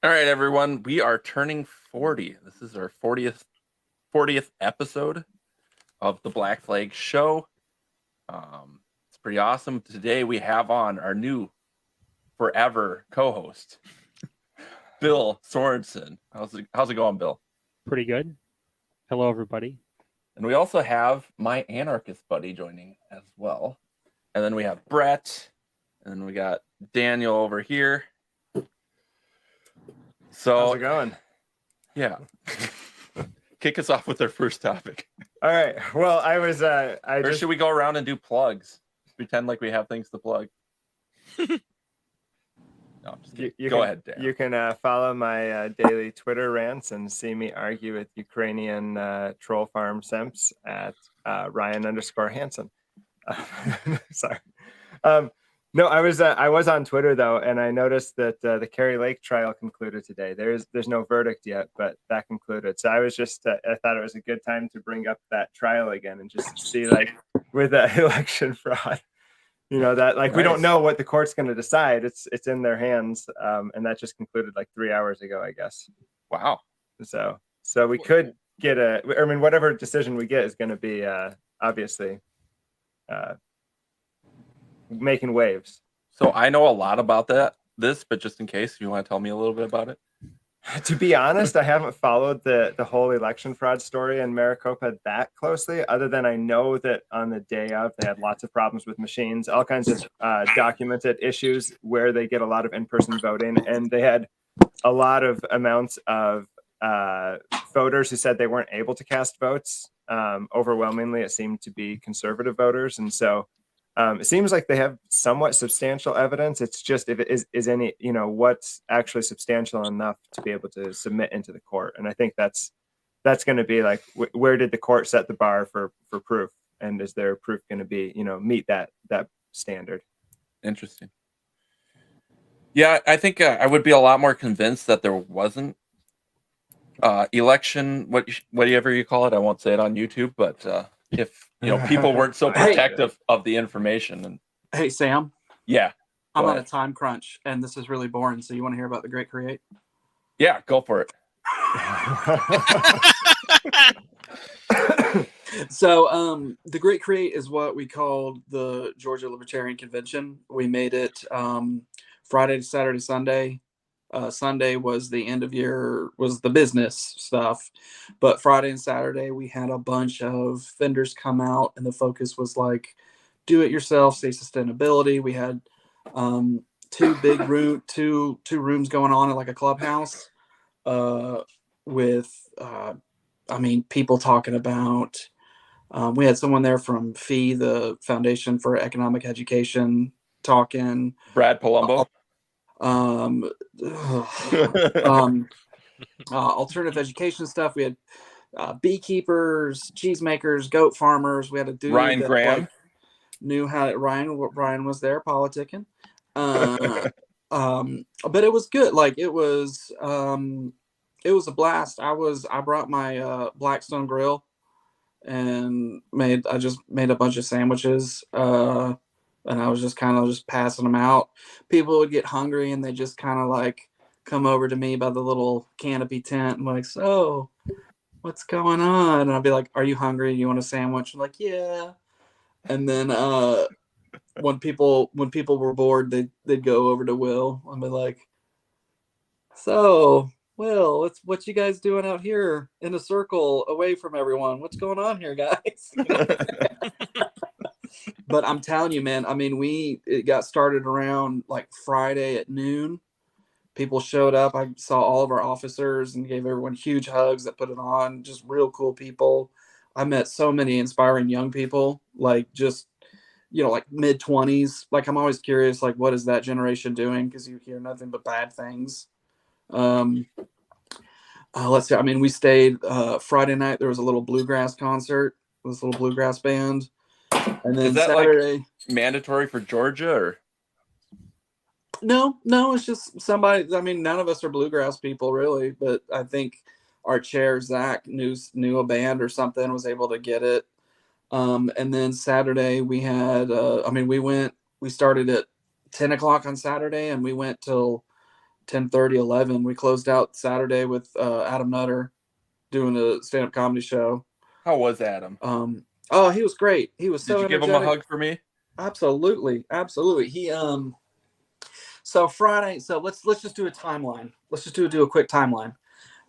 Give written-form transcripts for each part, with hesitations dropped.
All right, everyone. We are turning 40. This is our 40th episode of the Black Flag Show. It's pretty awesome. Today we have on our new forever co-host, Bill Sorenson. How's it going, Bill? Pretty good. Hello, everybody. And we also have my anarchist buddy joining as well. And then we have Brett, and then we got Daniel over here. So, how's it going? Yeah. Kick us off with our first topic. All right. Well, Or should we go around and do plugs? Pretend like we have things to plug. No, just go ahead, Dan. You can follow my daily Twitter rants and see me argue with Ukrainian troll farm simps at Ryan_Hansen. Sorry. No, I was on Twitter though, and I noticed that the Kerry Lake trial concluded today. There's no verdict yet, but that concluded. So I was just I thought it was a good time to bring up that trial again and just see, like, with that election fraud, that, like, nice. We don't know what the court's going to decide. It's in their hands, and that just concluded like 3 hours ago, I guess. Wow. So we could get whatever decision we get is going to be obviously making waves. So I know a lot about this, but just in case, you want to tell me a little bit about it? To be honest, I haven't followed the whole election fraud story in Maricopa that closely, other than I know that on the day of, they had lots of problems with machines, all kinds of documented issues where they get a lot of in-person voting, and they had a lot of amounts of voters who said they weren't able to cast votes. Overwhelmingly, it seemed to be conservative voters, and so it seems like they have somewhat substantial evidence. It's just if it is any, what's actually substantial enough to be able to submit into the court. And I think that's going to be like, where did the court set the bar for proof? And is their proof going to be, meet that standard? Interesting. Yeah, I think I would be a lot more convinced that there wasn't election, whatever you call it. I won't say it on YouTube, but if people weren't so protective of the information. And hey, Sam. Yeah. I'm on a time crunch, and this is really boring. So you want to hear about the Great Create? Yeah, go for it. So the Great Create is what we called the Georgia Libertarian Convention. We made it Friday to Saturday, Sunday. Sunday was the end of year, was the business stuff, but Friday and Saturday we had a bunch of vendors come out, and the focus was like do it yourself, say sustainability. We had two rooms going on in like a clubhouse with people talking about we had someone there from FEE, the Foundation for Economic Education, talking. Brad Palumbo. Alternative education stuff. We had beekeepers, cheesemakers, goat farmers. We had a dude Ryan Graham knew how Ryan was there politicking. But it was good. Like it was a blast. I brought my Blackstone grill and I just made a bunch of sandwiches. And I was just kind of just passing them out. People would get hungry and they just kind of like come over to me by the little canopy tent and like, so what's going on? And I'd be like, are you hungry? You want a sandwich? I'm like, yeah. And then when people were bored, they'd go over to Will and be like, so Will, what you guys doing out here in a circle away from everyone? What's going on here, guys? But I'm telling you, man, it got started around like Friday at noon. People showed up. I saw all of our officers and gave everyone huge hugs that put it on. Just real cool people. I met so many inspiring young people, like just, like mid-20s. Like I'm always curious, like what is that generation doing? Because you hear nothing but bad things. Let's see. We stayed Friday night. There was a little bluegrass concert. This little bluegrass band. And then is that Saturday, like mandatory for Georgia or? No, it's just somebody. None of us are bluegrass people really, but I think our chair Zach knew a band or something, was able to get it. And then Saturday we had. We started at 10 o'clock on Saturday, and we went till 10:30, 11. We closed out Saturday with Adam Nutter doing a stand-up comedy show. How was Adam? Oh, he was great. He was so Did you give him a hug for me? Absolutely. He so Friday, so let's just do a timeline. Let's just do a quick timeline.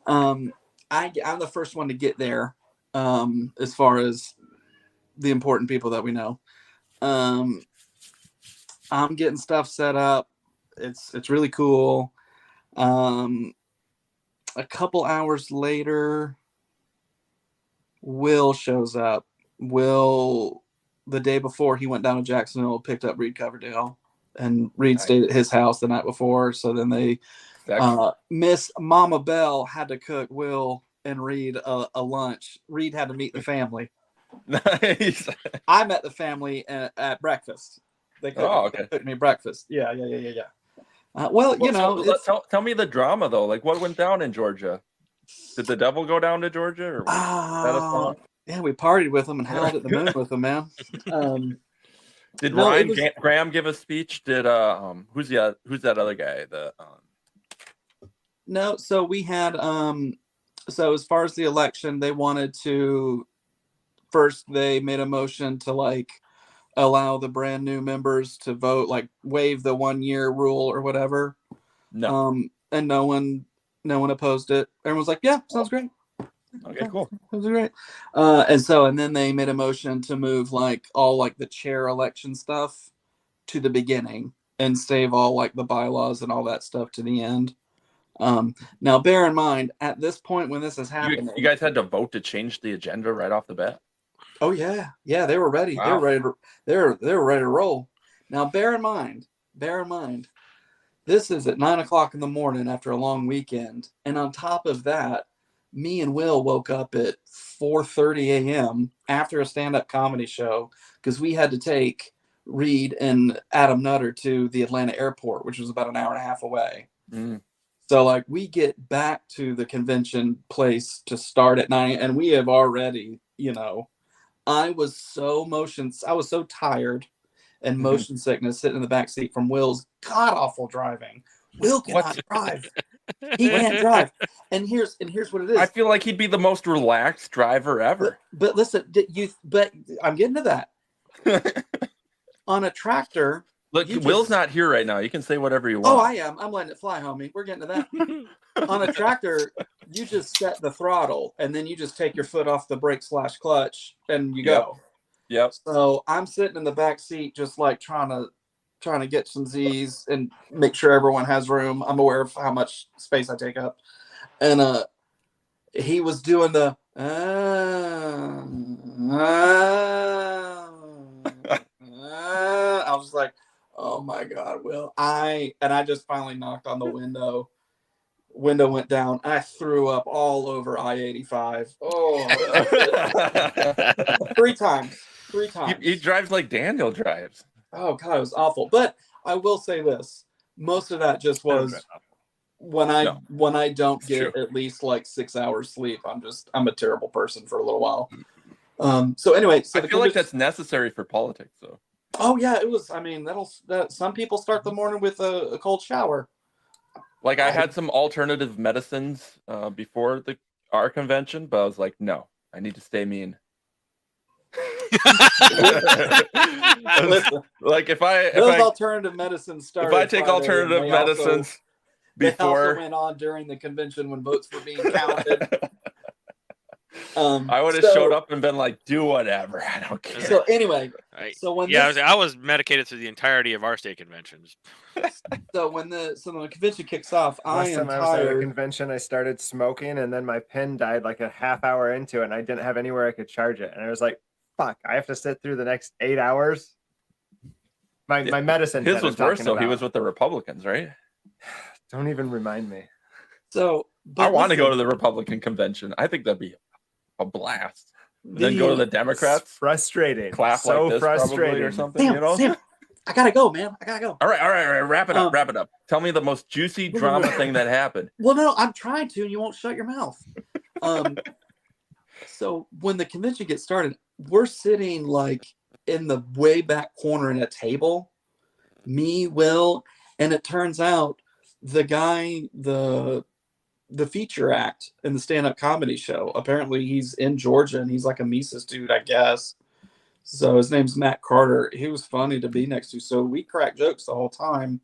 I'm the first one to get there, as far as the important people that we know. I'm getting stuff set up. It's really cool. A couple hours later, Will shows up. Will, the day before, he went down to Jacksonville, picked up Reed Coverdale, and Reed stayed at his house the night before. So then they, Miss Mama Bell had to cook Will and Reed a lunch. Reed had to meet the family. Nice. I met the family at breakfast. They cooked me breakfast. Yeah. Well, you know, tell me the drama though. Like, what went down in Georgia? Did the devil go down to Georgia? Or was that a song? Yeah, we partied with them and howled at the moon with them, man. Did Ryan Graham give a speech? Did who's that other guy? No, so we had so as far as the election, they wanted to first they made a motion to like allow the brand new members to vote, like waive the 1 year rule or whatever. No. And no one opposed it. Everyone's like, yeah, sounds great. Okay, cool. That was great. And then they made a motion to move like all like the chair election stuff to the beginning and save all like the bylaws and all that stuff to the end. Now bear in mind, at this point when this is happening, you guys had to vote to change the agenda right off the bat. Oh yeah, they were ready. Wow. They were ready to roll. Now bear in mind, this is at 9 o'clock in the morning after a long weekend, and on top of that, me and Will woke up at 4:30 a.m. after a stand-up comedy show because we had to take Reed and Adam Nutter to the Atlanta airport, which was about an hour and a half away. So like we get back to the convention place to start at 9, and we have already, you know, I was so tired and motion sickness sitting in the back seat from Will's god awful driving. Will cannot drive. He can't drive. And here's what it is. I feel like he'd be the most relaxed driver ever. But listen, but I'm getting to that. On a tractor. Look, Will's not here right now. You can say whatever you want. Oh, I am. I'm letting it fly, homie. We're getting to that. On a tractor, you just set the throttle and then you just take your foot off the brake / clutch and you go. Yep. So I'm sitting in the back seat, just like trying to get some Z's and make sure everyone has room. I'm aware of how much space I take up. And he was doing the I was like, oh my God, Will. I just finally knocked on the window. Window went down. I threw up all over I-85. Oh, 3 times. He drives like Daniel drives. Oh God, it was awful. But I will say this: most of that just was when I don't get at least like 6 hours sleep. I'm a terrible person for a little while. So anyway, I feel like that's necessary for politics, though. Oh yeah, it was. I mean, some people start the morning with a cold shower. Like I had some alternative medicines before our convention, but I was like, no, I need to stay mean. Listen, like if I alternative medicines started. If I take alternative medicines before, they also went on during the convention when votes were being counted. I would have showed up and been like, do whatever. I don't care. So anyway, I was medicated through the entirety of our state conventions. So when the convention kicks off, Last time I was at a convention, I started smoking, and then my pen died like a half hour into it, and I didn't have anywhere I could charge it. And I was like, fuck, I have to sit through the next 8 hours. My medicine. His was worse though. He was with the Republicans, right? Don't even remind me. So I want to go to the Republican convention. I think that'd be a blast. Then go to the Democrats. Frustrating. Clap so like this frustrating probably or something. Sam, I gotta go, man. I gotta go. All right. Wrap it up. Tell me the most juicy drama thing that happened. Well, no, I'm trying to, and you won't shut your mouth. So when the convention gets started, we're sitting like in the way back corner in a table, me, Will, and it turns out the guy, the feature act in the stand-up comedy show, apparently he's in Georgia and he's like a Mises dude, I guess. So his name's Matt Carter. He was funny to be next to. So we cracked jokes the whole time.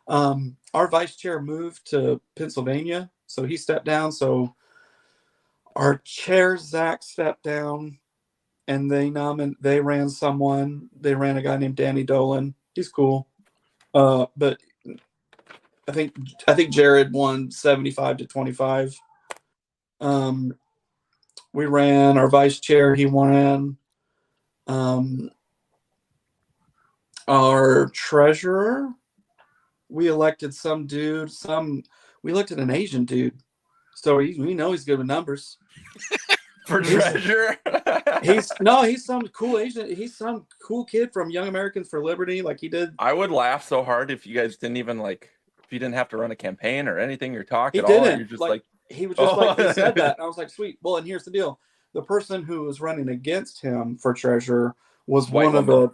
Our vice chair moved to Pennsylvania, so he stepped down. So our chair, Zach, stepped down, and they ran someone. They ran a guy named Danny Dolan. He's cool. But I think Jared won 75-25. We ran our vice chair. He won. Our treasurer, we elected some dude. We elected an Asian dude, so we know he's good with numbers. For treasurer. He's some cool Asian. He's some cool kid from Young Americans for Liberty. Like he did. I would laugh so hard if you guys didn't even if you didn't have to run a campaign or anything or talk He at didn't. all. You're just He was just like he said that. And I was like, sweet. Well, and here's the deal: the person who was running against him for treasurer was White one of the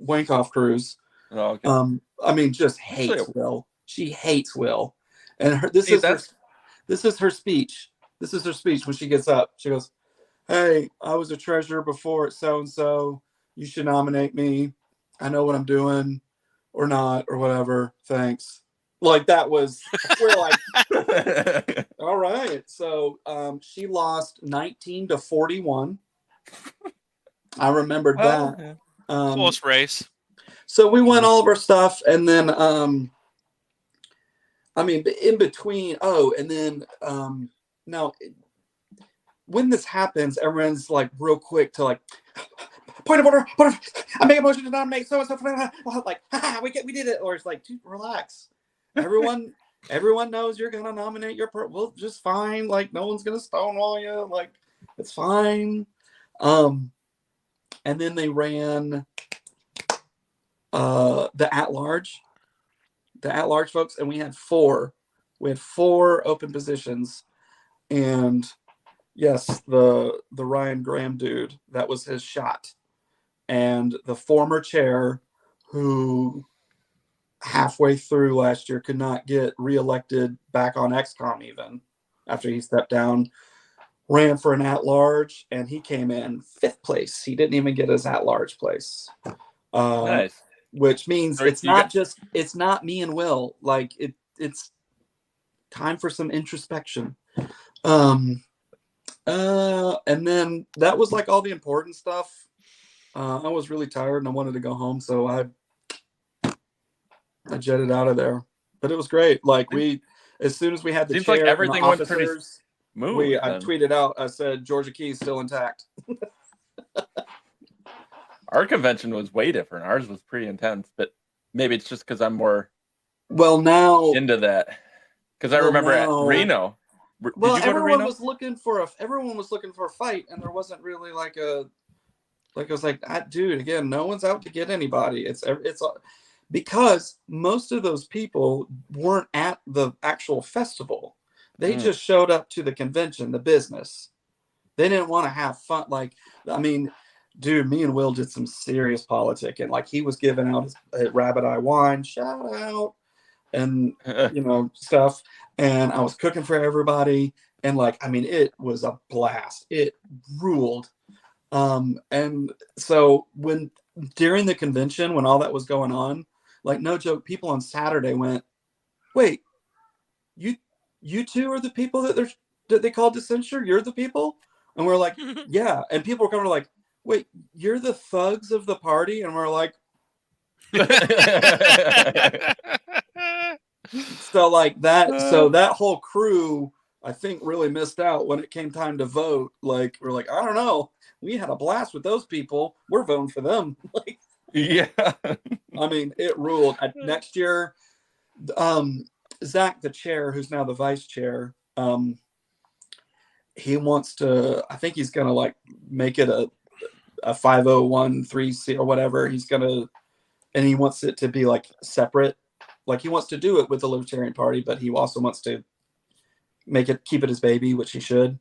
Wankoff crews. Oh, okay. I mean, just hates Will. She hates Will, and this is her speech. This is her speech when she gets up. She goes, "Hey, I was a treasurer before at so and so. You should nominate me. I know what I'm doing, or not, or whatever. Thanks." Like that was. We're like, all right. So she lost 19-41. I remembered that. Close race. So we went all of our stuff, and then in between. Oh, and then now when this happens, everyone's like real quick to like point of order. I make a motion to nominate so and so. Like, we did it. Or it's like, dude, relax. Everyone knows you're gonna nominate your part. Well, just fine. Like, no one's gonna stonewall you. Like, it's fine. And then they ran the at-large folks, and we had four open positions, and yes, the Ryan Graham dude, that was his shot, and the former chair, who halfway through last year could not get reelected back on XCOM even after he stepped down, ran for an at-large, and he came in 5th place. He didn't even get his at-large place. Nice. Which means it's not me and Will. Like it's time for some introspection. And then that was like all the important stuff. I was really tired and I wanted to go home, so I jetted out of there. But it was great. Like as soon as we had the Seems chair, like everything went pretty smooth. I tweeted out. I said Georgia Key's still intact. Our convention was way different. Ours was pretty intense, but maybe it's just because I'm more into that. Because I remember at Reno. Did you go to everyone Reno? was looking for a fight, and there wasn't really I was like, dude, again, no one's out to get anybody. It's because most of those people weren't at the actual festival. They just showed up to the convention, the business. They didn't want to have fun. Dude, me and Will did some serious politicking. Like, he was giving out his Rabbit Eye wine, shout out, and stuff. And I was cooking for everybody, and it was a blast. It ruled. And so during the convention, when all that was going on, like, no joke, people on Saturday went, "Wait, you two are the people that they called to censure? You're the people?" And we're like, "Yeah." And people were coming like, "Wait, you're the thugs of the party?" And we're like, so like that. So that whole crew, I think, really missed out when it came time to vote. Like, we're like, I don't know. We had a blast with those people. We're voting for them. Like, yeah. It ruled. Next year, Zach, the chair, who's now the vice chair, he wants to. I think he's gonna make it a 501(c) or whatever. And he wants it to be separate. Like, he wants to do it with the Libertarian Party, but he also wants to keep it his baby, which he should.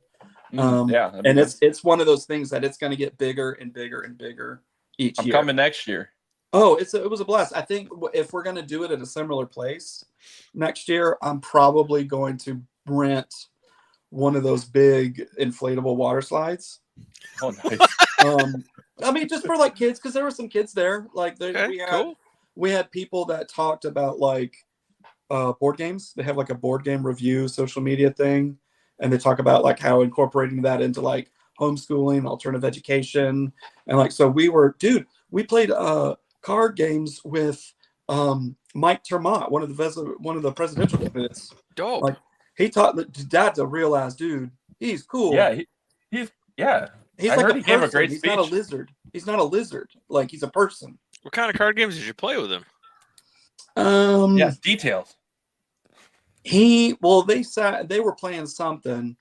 Yeah. And it's one of those things that it's going to get bigger and bigger and bigger each year. I'm coming next year. Oh, it was a blast. I think if we're going to do it at a similar place next year, I'm probably going to rent one of those big inflatable water slides. Oh, nice. I mean, just for like kids, because there were some kids there. Like Okay, cool. we had people that talked about like board games. They have like a board game review social media thing, and they talk about like how incorporating that into like homeschooling, alternative education, and like so we played card games with Mike Termott, one of the presidential candidates. Dope. Like he taught Dad's a real ass dude. He's cool. Yeah, he's He's I like heard a he gave a person. great He's not a speech. lizard. He's not a lizard. Like he's a person. What kind of card games did you play with him? Yes, details. They were playing something.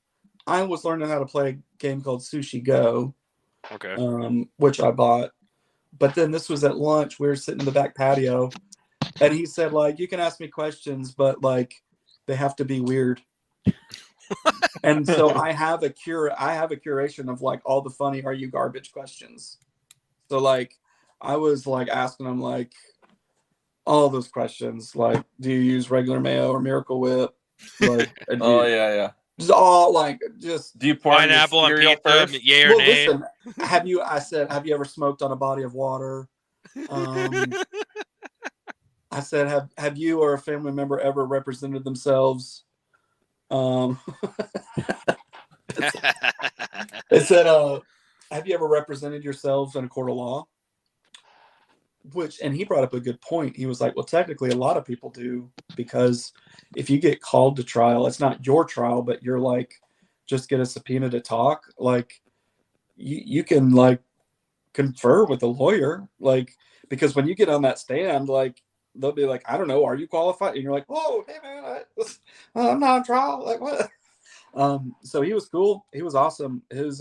I was learning how to play a game called Sushi Go, Okay. which I bought. But then this was at lunch. We were sitting in the back patio, and he said, like, you can ask me questions, but like they have to be weird. And so I have a curation of like all the funny "Are you garbage?" questions. So like I was like asking him like all those questions, like, do you use regular mayo or Miracle Whip? Like, Yeah. just all like just. Do you pour in your Pineapple on cereal pizza, first? yay or Well, nay? listen. Have you ever smoked on a body of water? I said, have you or a family member ever represented themselves? It said, have you ever represented yourselves in a court of law? And he brought up a good point. He was like, well, technically a lot of people do, because if you get called to trial, it's not your trial, but you're like, just get a subpoena to talk. Like you can like confer with a lawyer, like, because when you get on that stand, like they'll be like, I don't know, are you qualified? And you're like, whoa, hey man, I'm not on trial. Like what? So he was cool. He was awesome. His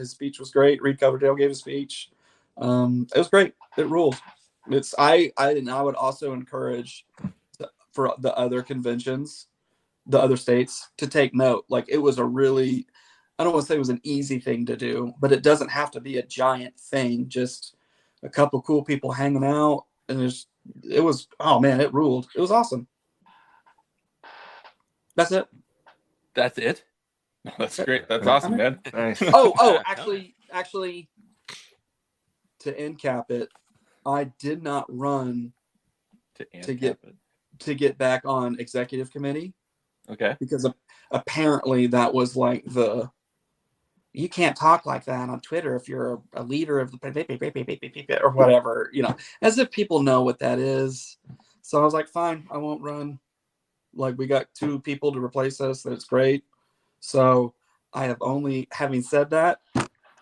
speech was great. Reed Coverdale gave a speech. It was great. It ruled. I would also encourage for the other conventions, the other states, to take note. Like it was I don't want to say it was an easy thing to do, but it doesn't have to be a giant thing. Just a couple cool people hanging out, and oh man, it ruled. It was awesome. That's it. That's it? No, that's great. That's awesome, man. Nice. Actually, to end cap it, I did not run to get back on executive committee. Okay. Because apparently that was like you can't talk like that on Twitter if you're a leader of the or whatever, as if people know what that is. So I was like, fine, I won't run. Like we got 2 people to replace us. That's great. So having said that,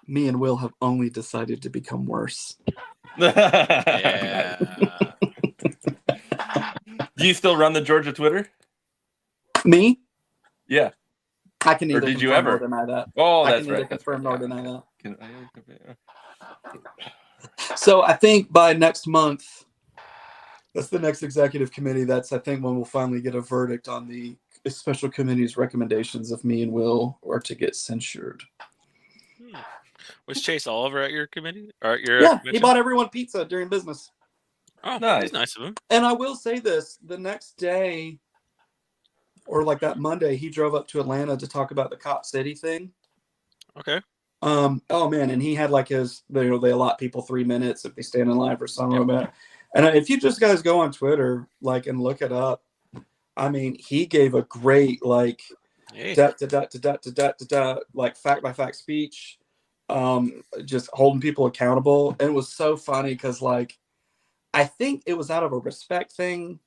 me and Will have only decided to become worse. Yeah. Do you still run the Georgia Twitter? Me? Yeah. I can neither did you confirm ever? nor deny that. Oh, I that's can neither right. confirm nor deny that. That. So I think by next month, that's the next executive committee. That's, I think, when we'll finally get a verdict on the special committee's recommendations if me and Will are to get censured. Was Chase Oliver at your committee? Or at your Yeah, convention? he bought everyone pizza during business. Oh, Nice. that's nice of him. And I will say this, the next day, or like that Monday, he drove up to Atlanta to talk about the Cop City thing. Okay. Oh man, and he had like his, they allot people 3 minutes if they stand in line for something like that. And if you just guys go on Twitter, like, and look it up, I mean, he gave a great like like fact by fact speech, just holding people accountable. And it was so funny because like I think it was out of a respect thing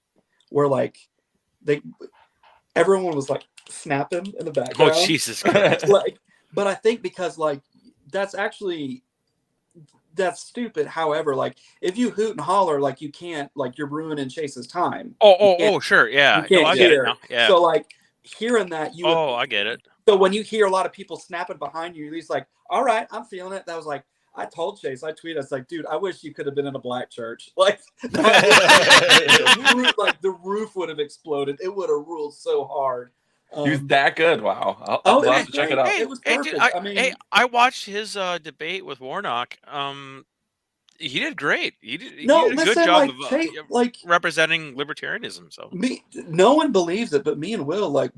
where like everyone was like snapping in the background. Oh, Jesus Christ. Like, but I think because like that's stupid. However, like if you hoot and holler, like you can't, like you're ruining Chase's time. Oh, sure. Yeah. You No, can't I get it hear. now. Yeah. So like hearing that, I get it. so when you hear a lot of people snapping behind you, he's like, all right, I'm feeling it. That was like, I told Chase, I tweeted, I was like, dude, I wish you could have been in a black church. Like, like the roof would have exploded. It would have ruled so hard. He was that good. Wow. I'll have to check it out. It was perfect. Dude, I watched his debate with Warnock. He did great. He did No, a good listen, job like, of representing libertarianism. So no one believes it, but me and Will, like,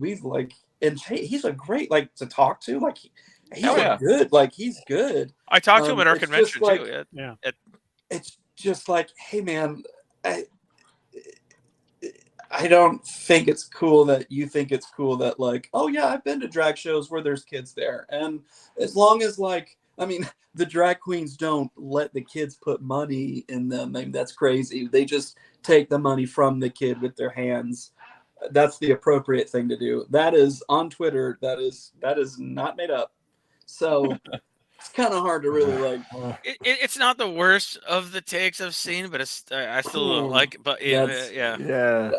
and he's a great, like, to talk to. Like, he's Oh, yeah. good. Like, he's good. I talked to him at our It's just convention like- too. Yeah. It's just like, hey, man, I don't think it's cool that you think it's cool that, like, oh yeah, I've been to drag shows where there's kids there. And as long as, like, I mean, the drag queens don't let the kids put money in them. I mean, that's crazy. They just take the money from the kid with their hands. That's the appropriate thing to do. That is on Twitter. That is not made up. So it's kind of hard to really, like. It's not the worst of the takes I've seen, but I still don't like it. But yeah,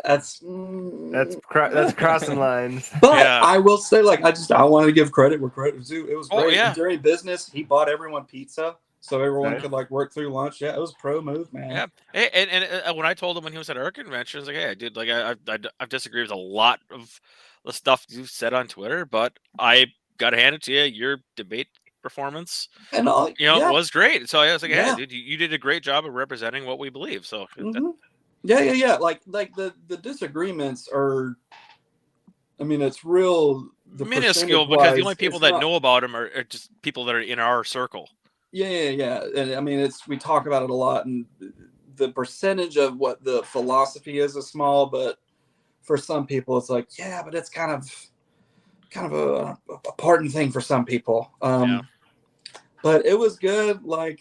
That's crossing lines. But Yeah. I will say, like, I wanted to give credit where credit was due. It was Oh, great. yeah. And during business, he bought everyone pizza, so everyone Nice. could, like, work through lunch. Yeah, it was a pro move, man. yeah. And when I told him when he was at our convention, I was like, hey, dude, like I've disagreed with a lot of the stuff you said on Twitter, but I got to hand it to you. Your debate performance, And all, yeah. was great. So I was like, Yeah. hey, dude, you did a great job of representing what we believe. So Mhm. Yeah. Like the disagreements are. I mean, it's real. minuscule because the only percentage-wise, people it's that not- know about him are just people that are in our circle. Yeah. And I mean, we talk about it a lot, and the percentage of what the philosophy is small, but for some people, it's like, yeah, but it's kind of a important thing for some people. Yeah. But it was good. Like,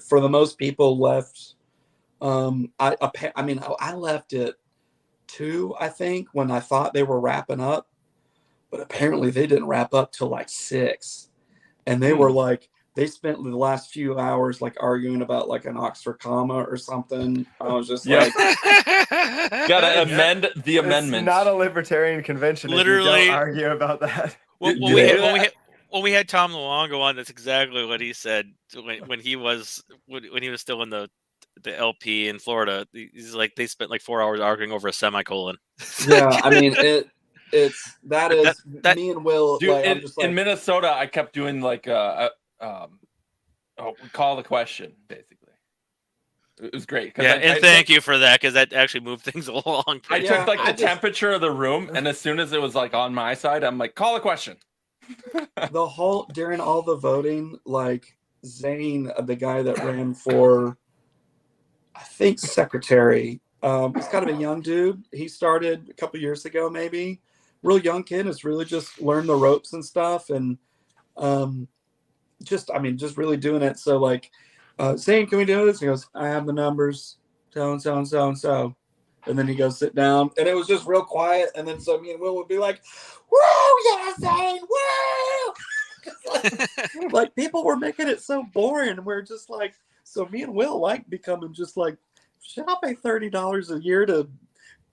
for the most people left. I left at 2, I think, when I thought they were wrapping up, but apparently they didn't wrap up till like 6, and they were like, they spent the last few hours like arguing about like an Oxford comma or something. I was just like, Gotta amend the It's amendment. not a libertarian convention. Literally- if you don't argue about that. When Did we they had, do when we that? had when we had Tom Luongo on, that's exactly what he said when he was still in the LP in Florida. He's like, they spent like 4 hours arguing over a semicolon. yeah. I mean, it's That- me and Will. Dude, like, I'm just like, in Minnesota, I kept doing like we call the question basically. It was great. Yeah, and thank you for that because that actually moved things along. I pretty took like I the just- temperature of the room, and as soon as it was like on my side, I'm like, call a question. the whole during all the voting, like Zane, the guy that ran for, I think, secretary. He's kind of a young dude. He started a couple years ago, maybe. Real young kid has really just learned the ropes and stuff, and just really doing it. So like, Zane, can we do this? He goes, I have the numbers, so and so. And then he goes sit down, and it was just real quiet. And then so me and Will would be like, "Woo, yeah, Zane, woo!" like people were making it so boring, and we're just like, so me and Will like becoming just like, should I pay $30 a year to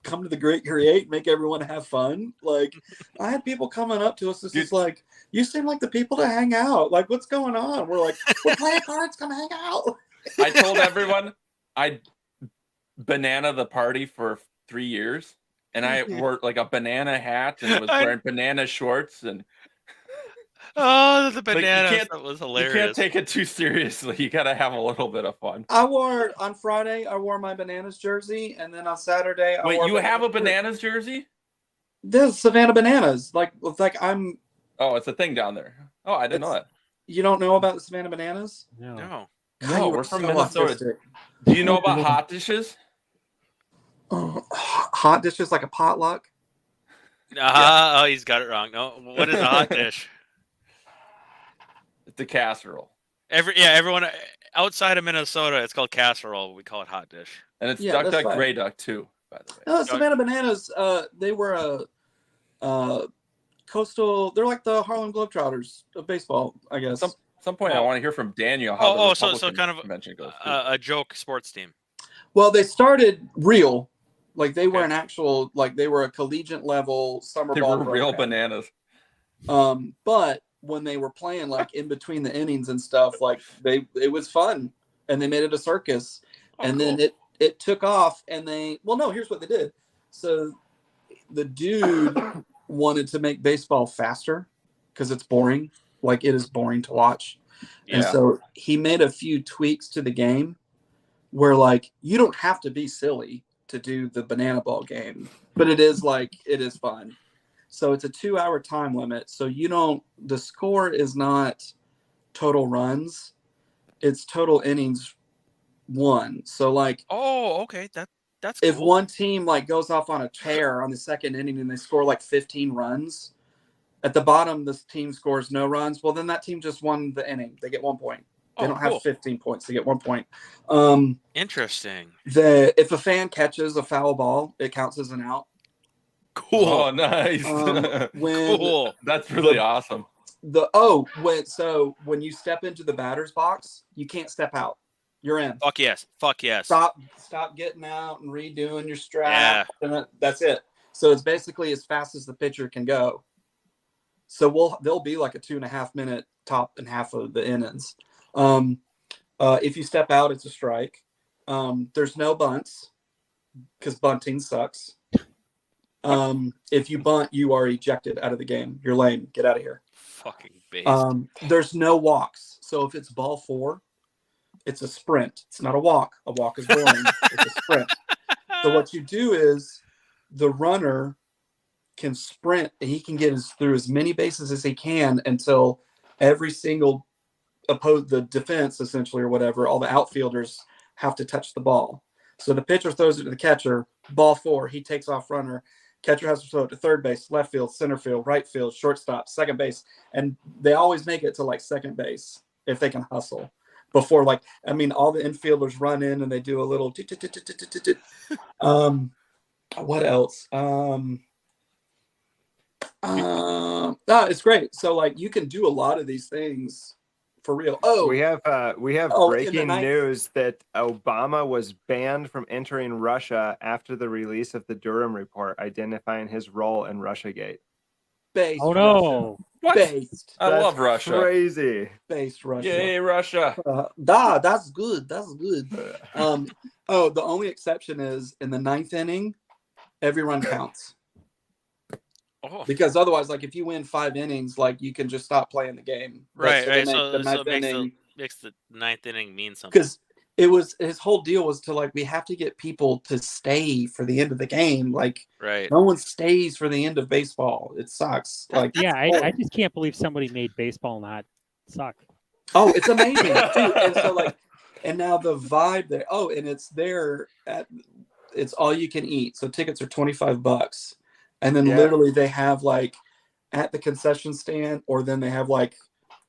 come to the Great Create, make everyone have fun? Like, I had people coming up to us, it's just like, you seem like the people to hang out. Like, what's going on? We're like, we're playing cards, come hang out. I told everyone I banana the party for 3 years, and I wore like a banana hat and was wearing banana shorts, and Oh, the like, bananas! That was you hilarious. can't take it too seriously. You gotta have a little bit of fun. On Friday, I wore my Bananas jersey, and then on Saturday, I Wait, wore you have a Bananas. bananas jersey? There's Savannah Bananas. Like I'm. Oh, it's a thing down there. Oh, I didn't know that. You don't know about the Savannah Bananas? No. No. God, No, you we're were from so Minnesota. autistic. Do you know about hot dishes? Hot dishes like a potluck. Oh, he's got it wrong. No, what is a hot dish? It's a casserole, Everyone outside of Minnesota, it's called casserole. We call it hot dish. and it's Yeah, Duck that's Duck fine. Gray Duck too, by the way. No, Savannah Bananas. They were a coastal. They're like the Harlem Globetrotters of baseball, I guess. At some point, I Oh. want to hear from Daniel how the So Republican kind of convention goes. too. a joke sports team. Well, they started real. Like they were Okay. an actual, like they were a collegiate level summer They ball were real program. bananas. But when they were playing like in between the innings and stuff, like it was fun, and they made it a circus, Oh, and cool. then it took off, and here's what they did. So the dude wanted to make baseball faster because it's boring, like it is boring to watch, and Yeah. so he made a few tweaks to the game, where like you don't have to be silly to do the banana ball game, but it is fun. So it's a 2-hour time limit. So the score is not total runs, it's total innings won. So like, Oh, okay. That's if cool. one team like goes off on a tear on the second inning and they score like 15 runs, at the bottom this team scores no runs. Well, then that team just won the inning. They get 1 point. They don't cool. have 15 points. They get 1 point. Interesting. If a fan catches a foul ball, it counts as an out. Cool. Oh, nice. Cool. That's really awesome. When you step into the batter's box, you can't step out. You're in. Fuck yes. Fuck yes. Stop getting out and redoing your strap. Yeah. And that's it. So it's basically as fast as the pitcher can go. So there'll be like a 2.5 minute top and half of the innings. If you step out, it's a strike. There's no bunts because bunting sucks. If you bunt, you are ejected out of the game. You're lame. Get out of here. Fucking based. There's no walks. So if it's ball 4, it's a sprint. It's not a walk. A walk is boring. It's a sprint. So what you do is the runner can sprint and he can get through as many bases as he can until every single the defense essentially or whatever, all the outfielders have to touch the ball. So the pitcher throws it to the catcher, ball 4, he takes off runner. Catcher has to throw it to third base, left field, center field, right field, shortstop, second base. And they always make it to like second base if they can hustle. Before all the infielders run in and they do a little what else? It's great. So like you can do a lot of these things for real. We have breaking news that Obama was banned from entering Russia after the release of the Durham report identifying his role in Russiagate. Based Oh no. What? Based. I love Russia. Crazy. Based Russia. Yay, Russia. That's good. That's good. The only exception is in the 9th inning, every run counts. Oh. Because otherwise, like if you win 5 innings, like you can just stop playing the game. Right. So So it makes the 9th inning mean something. Because his whole deal was to like we have to get people to stay for the end of the game. Like no one stays for the end of baseball. It sucks. Like I just can't believe somebody made baseball not suck. Oh, it's amazing, dude. And so and now the vibe there. Oh, and it's it's all you can eat. So tickets are $25, and then literally they have like at the concession stand, or then they have like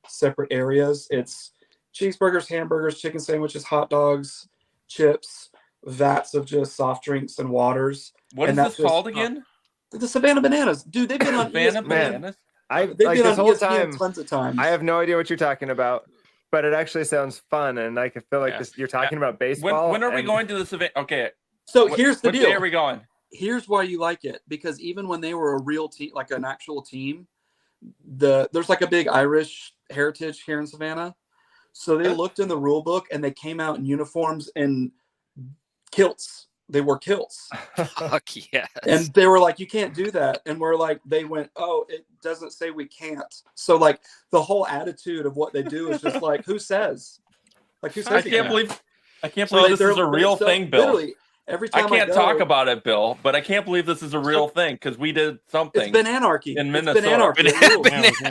separate areas. It's cheeseburgers, hamburgers, chicken sandwiches, hot dogs, chips, vats of just soft drinks and waters. What is this called again? The Savannah Bananas. Dude, they've been on Savannah ESPN. Bananas. They've been this on whole ESPN time tons of times. I have no idea what you're talking about, but it actually sounds fun, and I feel like you're talking about baseball. When are we going to the Savannah? Okay. So here's the deal. What day are we going? Here's why you like it, because even when they were a real team, like an actual team, there's like a big Irish heritage here in Savannah. So they looked in the rule book and they came out in uniforms and kilts. They wore kilts. Fuck yes. And they were like, you can't do that. And we're like, they went, oh, it doesn't say we can't. So like the whole attitude of what they do is just like, who says? Like who says? I can't believe this is a real thing, Bill. Every time I can't talk about it, Bill, but I can't believe this is a real thing because we did something. It's been anarchy in Minnesota. It's been anarchy.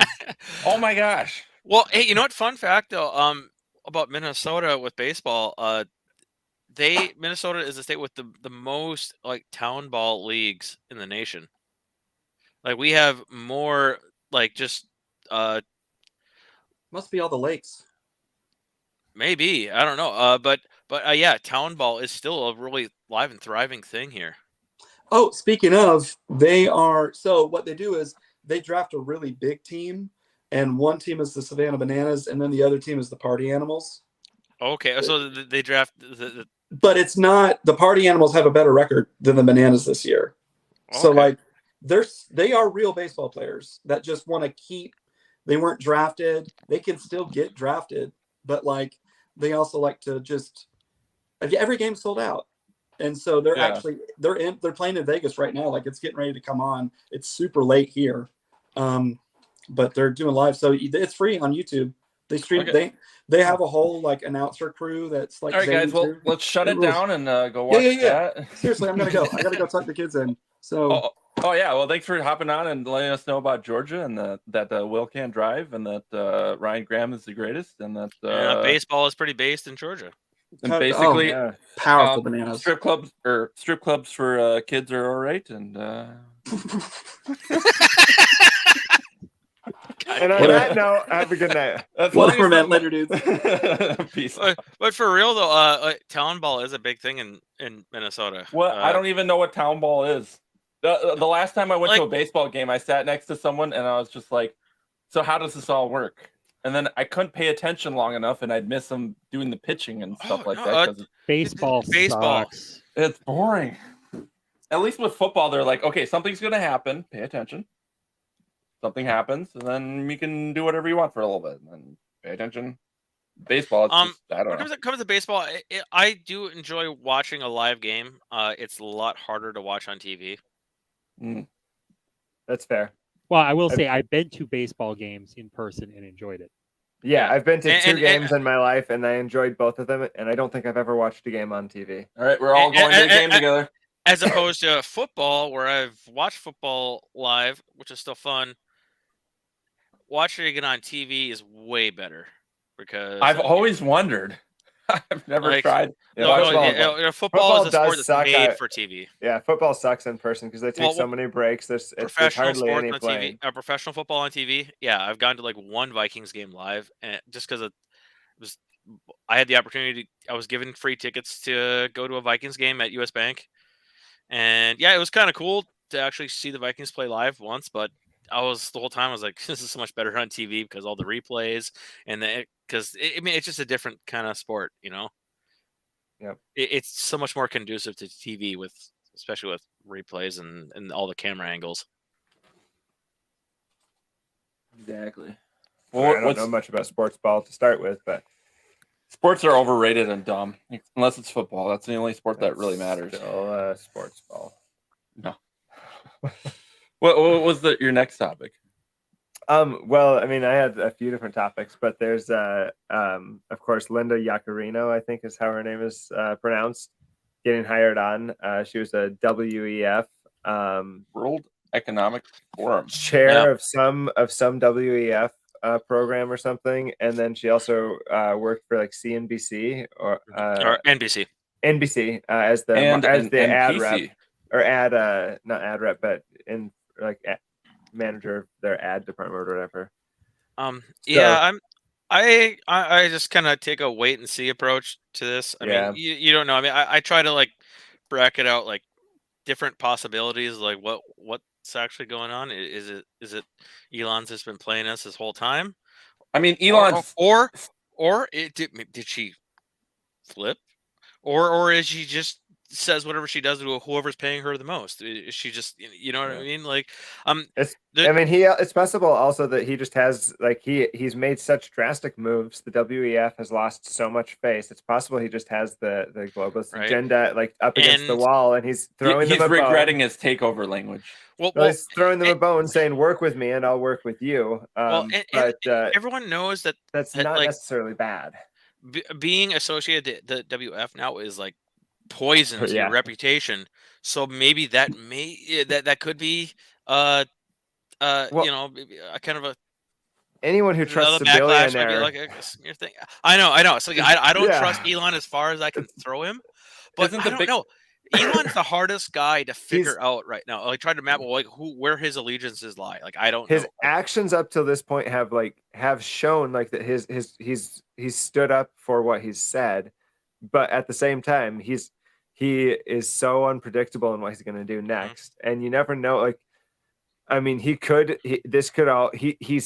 Oh my gosh. Well, hey, you know what? Fun fact though, about Minnesota with baseball, Minnesota is the state with the most like town ball leagues in the nation. Like we have more like just must be all the lakes. Maybe, I don't know. But yeah, town ball is still a really live and thriving thing here. Oh, speaking of, so what they do is they draft a really big team, and one team is the Savannah Bananas, and then the other team is the Party Animals. Okay, so they draft but it's not, the Party Animals have a better record than the Bananas this year. Okay. So like they are real baseball players that just want to they weren't drafted. They can still get drafted, but like they also like to just every game's sold out. And so they're playing in Vegas right now. Like it's getting ready to come on. It's super late here. But they're doing live. So it's free on YouTube. They stream. Okay. They have a whole like announcer crew that's like. All right, guys. zany Well, too. let's shut It it rules. down and go watch Yeah. that. Seriously, I'm gonna go. I gotta go tuck the kids in. So Oh yeah. Well, thanks for hopping on and letting us know about Georgia and that Will can drive and that Ryan Graham is the greatest and that baseball is pretty based in Georgia. and basically Yeah. powerful bananas. strip clubs for kids are all right and. And on that note, have a good night. That's Whatever, man. long as Later, dudes. the- Peace. But for real though, town ball is a big thing in Minnesota. What I don't even know what town ball is. The last time I went to a baseball game, I sat next to someone and I was just like, "So how does this all work?" And then I couldn't pay attention long enough, and I'd miss them doing the pitching and stuff like that because Baseball sucks. it's boring. At least with football, they're like, "Okay, something's gonna happen. Pay attention." Something happens, and then you can do whatever you want for a little bit, and then pay attention. Baseball, it's just, I don't When know. it comes to baseball, I do enjoy watching a live game. It's a lot harder to watch on TV. That's fair. Well, I will say I've been to baseball games in person and enjoyed it. Yeah, I've been to And- two and- games in my life, and I enjoyed both of them. And I don't think I've ever watched a game on TV. All right, we're all going to the game together. As opposed to football, where I've watched football live, which is still fun. Watching it on TV is way better because I've always wondered. I've never tried. Football Football is a sport does that's suck made at- for TV. Yeah, football sucks in person because they take so many breaks. There's Professional hardly sports any on playing. TV, professional football on TV. Yeah, I've gone to like one Vikings game live, and just because it was, I had the opportunity. I was given free tickets to go to a Vikings game at US Bank, and yeah, it was kind of cool to actually see the Vikings play live once. But I was the whole time I was like, this is so much better on TV because all the replays and because I mean it's just a different kind of sport, you know. Yep. It's so much more conducive to TV especially with replays and all the camera angles. Exactly. Well, I don't know much about sports ball to start with, but sports are overrated and dumb. Unless it's football, that's the only sport that really matters. Still, sports ball. No. What was your next topic? Well, I mean, I had a few different topics, but there's, of course, Linda Yaccarino, I think is how her name is pronounced, getting hired on. She was a WEF World Economic Forum chair of some WEF program or something, and then she also worked for like CNBC or NBC. NBC as the ad rep or not ad rep, but in like manager of their ad department or whatever. Yeah, I just kind of take a wait and see approach to this. I mean, you don't know. I mean, I try to like bracket out like different possibilities, like what's actually going on. Is it Elon's just been playing us this whole time? I mean, Elon or did she flip, or is she just says whatever she does to whoever's paying her the most? Is she just, you know what I mean? Like, it's possible also that he just has like he's made such drastic moves. The WEF has lost so much face. It's possible he just has the globalist agenda like up against the wall, and he's throwing them a bone. He's regretting his takeover language. Well, he's throwing them a bone, saying, "Work with me, and I'll work with you." But everyone knows that's not like, necessarily bad. Being associated the WF now is like poison to your reputation. So maybe that could be you know, a kind of a anyone who trusts a billionaire. Like your thing. I know. So I don't trust Elon as far as I can throw him, but I don't know. Elon's the hardest guy to figure out right now. Like trying to map like where his allegiances lie. Like I don't know. His actions up till this point have shown like that he's stood up for what he's said, but at the same time he is so unpredictable in what he's going to do next, and you never know. Like, I mean, he's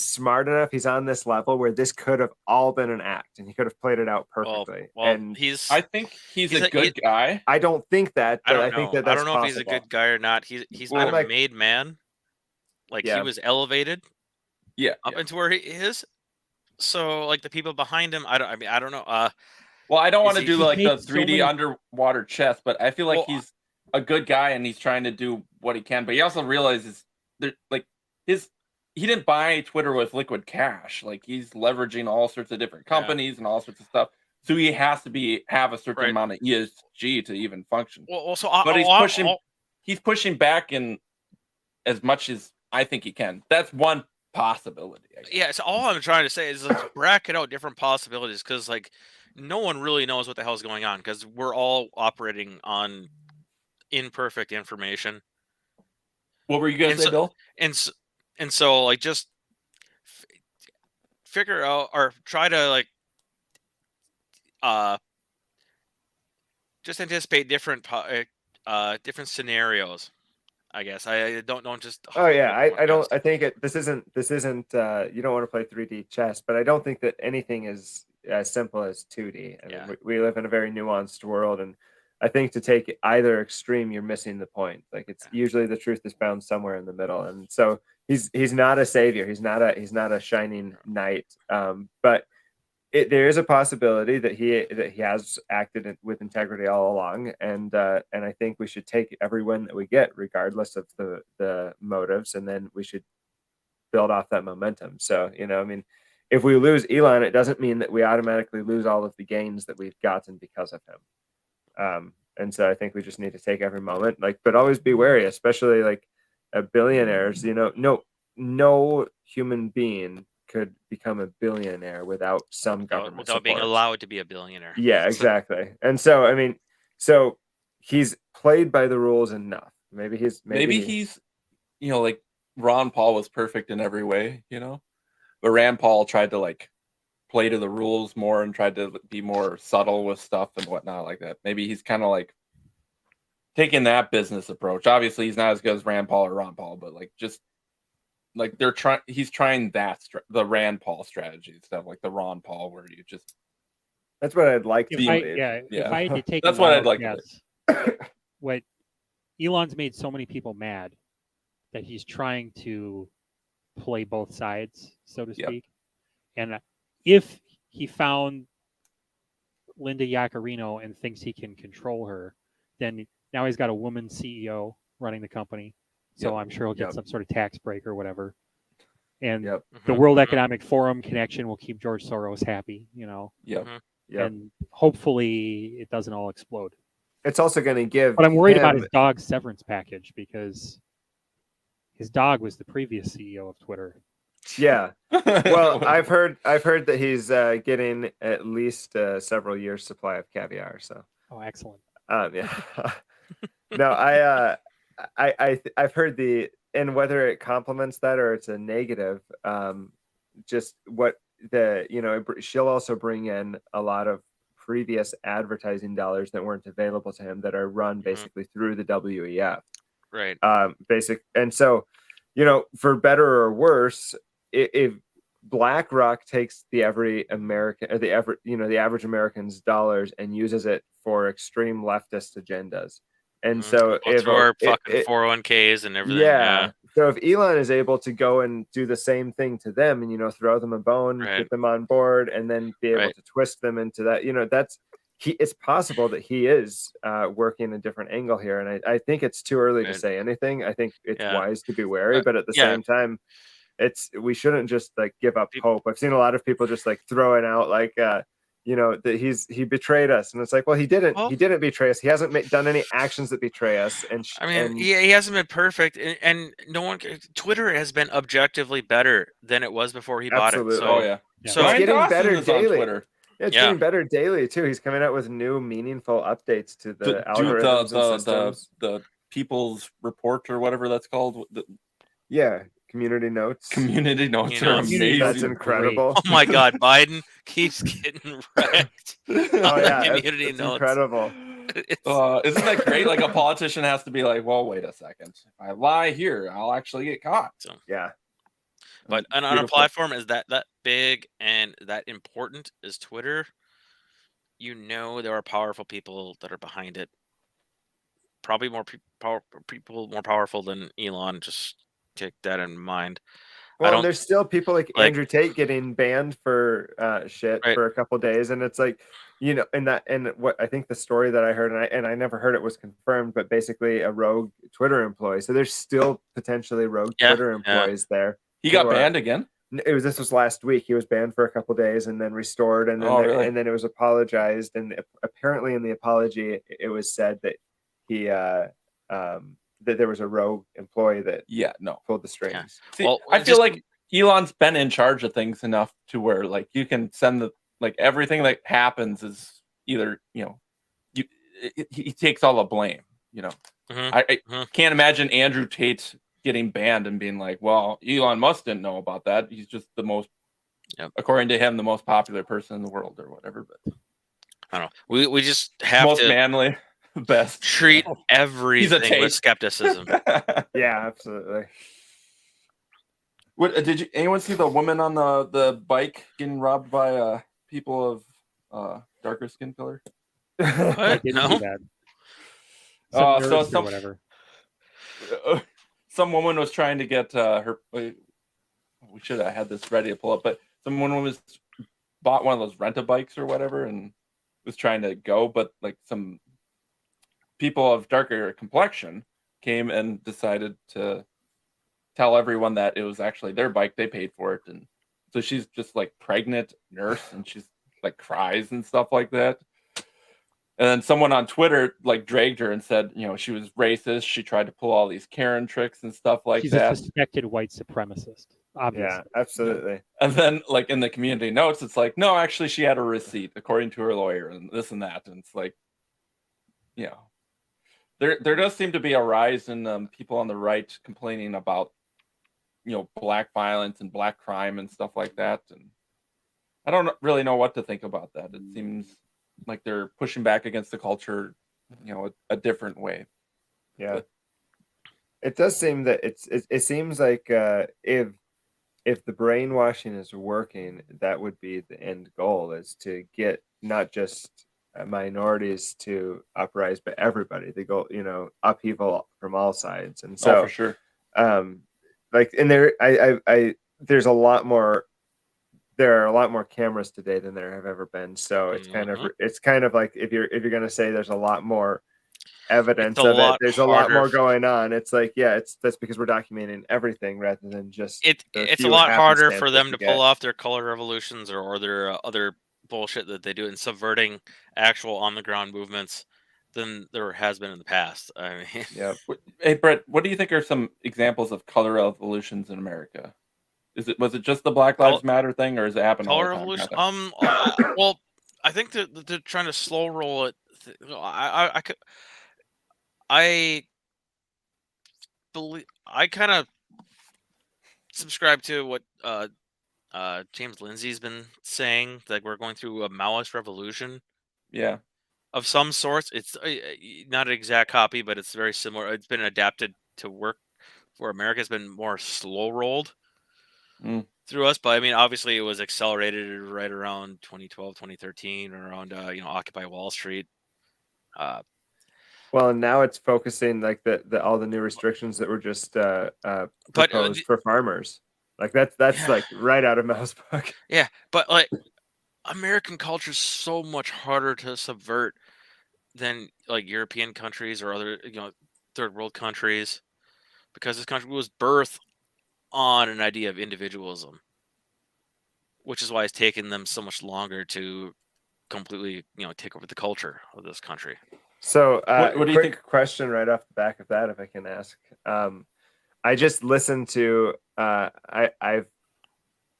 smart enough. He's on this level where this could have all been an act, and he could have played it out perfectly. And I think he's a good guy. I don't think that. But I think that that's I don't know possible. if he's a good guy or not. He's been a made man. Like he was elevated. Up into where he is. So like the people behind him, I don't know. Well, I don't want to do like the 3D underwater chess, but I feel like he's a good guy and he's trying to do what he can. But he also realizes that like his he didn't buy Twitter with liquid cash. Like he's leveraging all sorts of different companies and all sorts of stuff. So he has to have a certain Right. amount of ESG to even function. Well, so But he's pushing back in as much as I think he can. That's one possibility. I guess. yeah. So all I'm trying to say is let's bracket out different possibilities because like no one really knows what the hell's going on because we're all operating on imperfect information. What were you gonna say, Bill? And so like just figure out or try to like just anticipate different different scenarios. I guess I don't just. Oh yeah, I don't. forecast. I think this isn't. You don't want to play 3D chess, but I don't think that anything is as simple as 2D. I Yeah. mean, we live in a very nuanced world, and I think to take either extreme, you're missing the point. Like it's usually the truth is found somewhere in the middle, and so he's not a savior. He's not a shining knight. But there is a possibility that he has acted with integrity all along, and I think we should take every win that we get, regardless of the motives, and then we should build off that momentum. So I mean, if we lose Elon, it doesn't mean that we automatically lose all of the gains that we've gotten because of him. And so I think we just need to take every moment, but always be wary, especially like billionaires. No human being could become a billionaire without some government without being support. allowed to be a billionaire. Yeah, exactly. And so I mean, so he's played by the rules enough. Maybe he's like Ron Paul was perfect in every way, but Rand Paul tried to like play to the rules more and tried to be more subtle with stuff and whatnot like that. Maybe he's kind of like taking that business approach. Obviously, he's not as good as Rand Paul or Ron Paul, but like just like he's trying the Rand Paul strategy instead of like the Ron Paul where you just. That's what I'd like to If I had to take that's what I'd like to do. What Elon's made so many people mad that he's trying to play both sides, so to speak. And if he found Linda Yaccarino and thinks he can control her, then now he's got a woman CEO running the company. So I'm sure he'll get some sort of tax break or whatever. And the World Economic Forum connection will keep George Soros happy, And hopefully it doesn't all explode. It's also going to give. But I'm worried about his dog's severance package because his dog was the previous CEO of Twitter. Yeah. Well, I've heard that he's getting at least several years supply of caviar. So. Oh, excellent. Yeah. No, I've heard and whether it complements that or it's a negative, just what she'll also bring in a lot of previous advertising dollars that weren't available to him that are run basically through the WEF. Right. And so, for better or worse, if BlackRock takes the average American's dollars and uses it for extreme leftist agendas. And so if our fucking 401ks and everything. Yeah. So if Elon is able to go and do the same thing to them and, throw them a bone, get them on board, and then be able to twist them into that, it's possible that he is working a different angle here. And I think it's too early to say anything. I think it's wise to be wary, but at the same time, we shouldn't just like give up hope. I've seen a lot of people just like throwing out like, that he betrayed us, and it's like, well, he didn't betray us. He hasn't done any actions that betray us. And he hasn't been perfect, and no one. Twitter has been objectively better than it was before he bought it. So, so it's getting better daily. It's getting better daily too. He's coming out with new, meaningful updates to the algorithms and systems. The People's Report or whatever that's called. Community notes. Community notes are amazing. That's incredible. Oh my God, Biden keeps getting wrecked. Community notes. Incredible. Isn't that great? Like a politician has to be like, well, wait a second. If I lie here, I'll actually get caught. So, but on a platform is that big and that important as Twitter, there are powerful people that are behind it. Probably more people more powerful than Elon. Just take that in mind. Well, there's still people like Andrew Tate getting banned for shit for a couple days, and it's like, and what I think the story that I heard, and I never heard it was confirmed, but basically a rogue Twitter employee. So there's still potentially rogue Twitter employees there. He got banned again? This was last week. He was banned for a couple days and then restored, and then and then it was apologized. And apparently, in the apology, it was said that he that there was a rogue employee that pulled the strings. Yeah. See, well, I feel like Elon's been in charge of things enough to where like you can send the everything that happens is either he takes all the blame. I can't imagine Andrew Tate getting banned and being like, well, Elon Musk didn't know about that. He's just the most, according to him, the most popular person in the world or whatever. But I don't know. We just have most to manly, best treat everything with skepticism. Yeah, absolutely. What did anyone see the woman on the bike getting robbed by people of darker skin color? I didn't see that. So whatever. Some woman was trying to get her. We should have had this ready to pull up, but some woman bought one of those rent-a-bikes or whatever, and was trying to go, but like some people of darker complexion came and decided to tell everyone that it was actually their bike. They paid for it, and so she's just like pregnant nurse, and she's like cries and stuff like that. And then someone on Twitter like dragged her and said, she was racist. She tried to pull all these Karen tricks and stuff like that. She's a suspected white suspemacist, obviously. Yeah, absolutely. And then like in the community notes, it's like, no, actually she had a receipt according to her lawyer and this and that. And it's like, there does seem to be a rise in people on the right complaining about, black violence and black crime and stuff like that. And I don't really know what to think about that. It seems like they're pushing back against the culture, a different way. Yeah, it does seem that it seems like if the brainwashing is working, that would be the end goal, is to get not just minorities to uprise, but everybody. The goal, upheaval from all sides, and so for sure. There's a lot more. There are a lot more cameras today than there have ever been. So it's kind of like if you're going to say there's a lot more evidence of it, there's a lot more going on. It's like, that's because we're documenting everything rather than just it's a lot harder for them to pull off their color revolutions or their other bullshit that they do in subverting actual on the ground movements than there has been in the past. I mean, yeah. Hey, Brett, what do you think are some examples of color revolutions in America? Was it just the Black Lives Matter thing, or is it happening all the time? Revolution? Well, I think they're trying to slow roll it. I believe I kind of subscribe to what James Lindsay's been saying, like we're going through a Maoist revolution. Yeah, of some sorts. It's not an exact copy, but it's very similar. It's been adapted to work for America. It's been more slow rolled through us, but I mean, obviously, it was accelerated right around 2012, 2013, around Occupy Wall Street. Well, and now it's focusing like all the new restrictions that were just proposed for farmers. Like that's like right out of Mao's book. Yeah, but like American culture is so much harder to subvert than like European countries or other third world countries, because this country was birthed on an idea of individualism, which is why it's taken them so much longer to completely take over the culture of this country. So what do you think? Question right off the back of that, if I can ask. I just listened to I've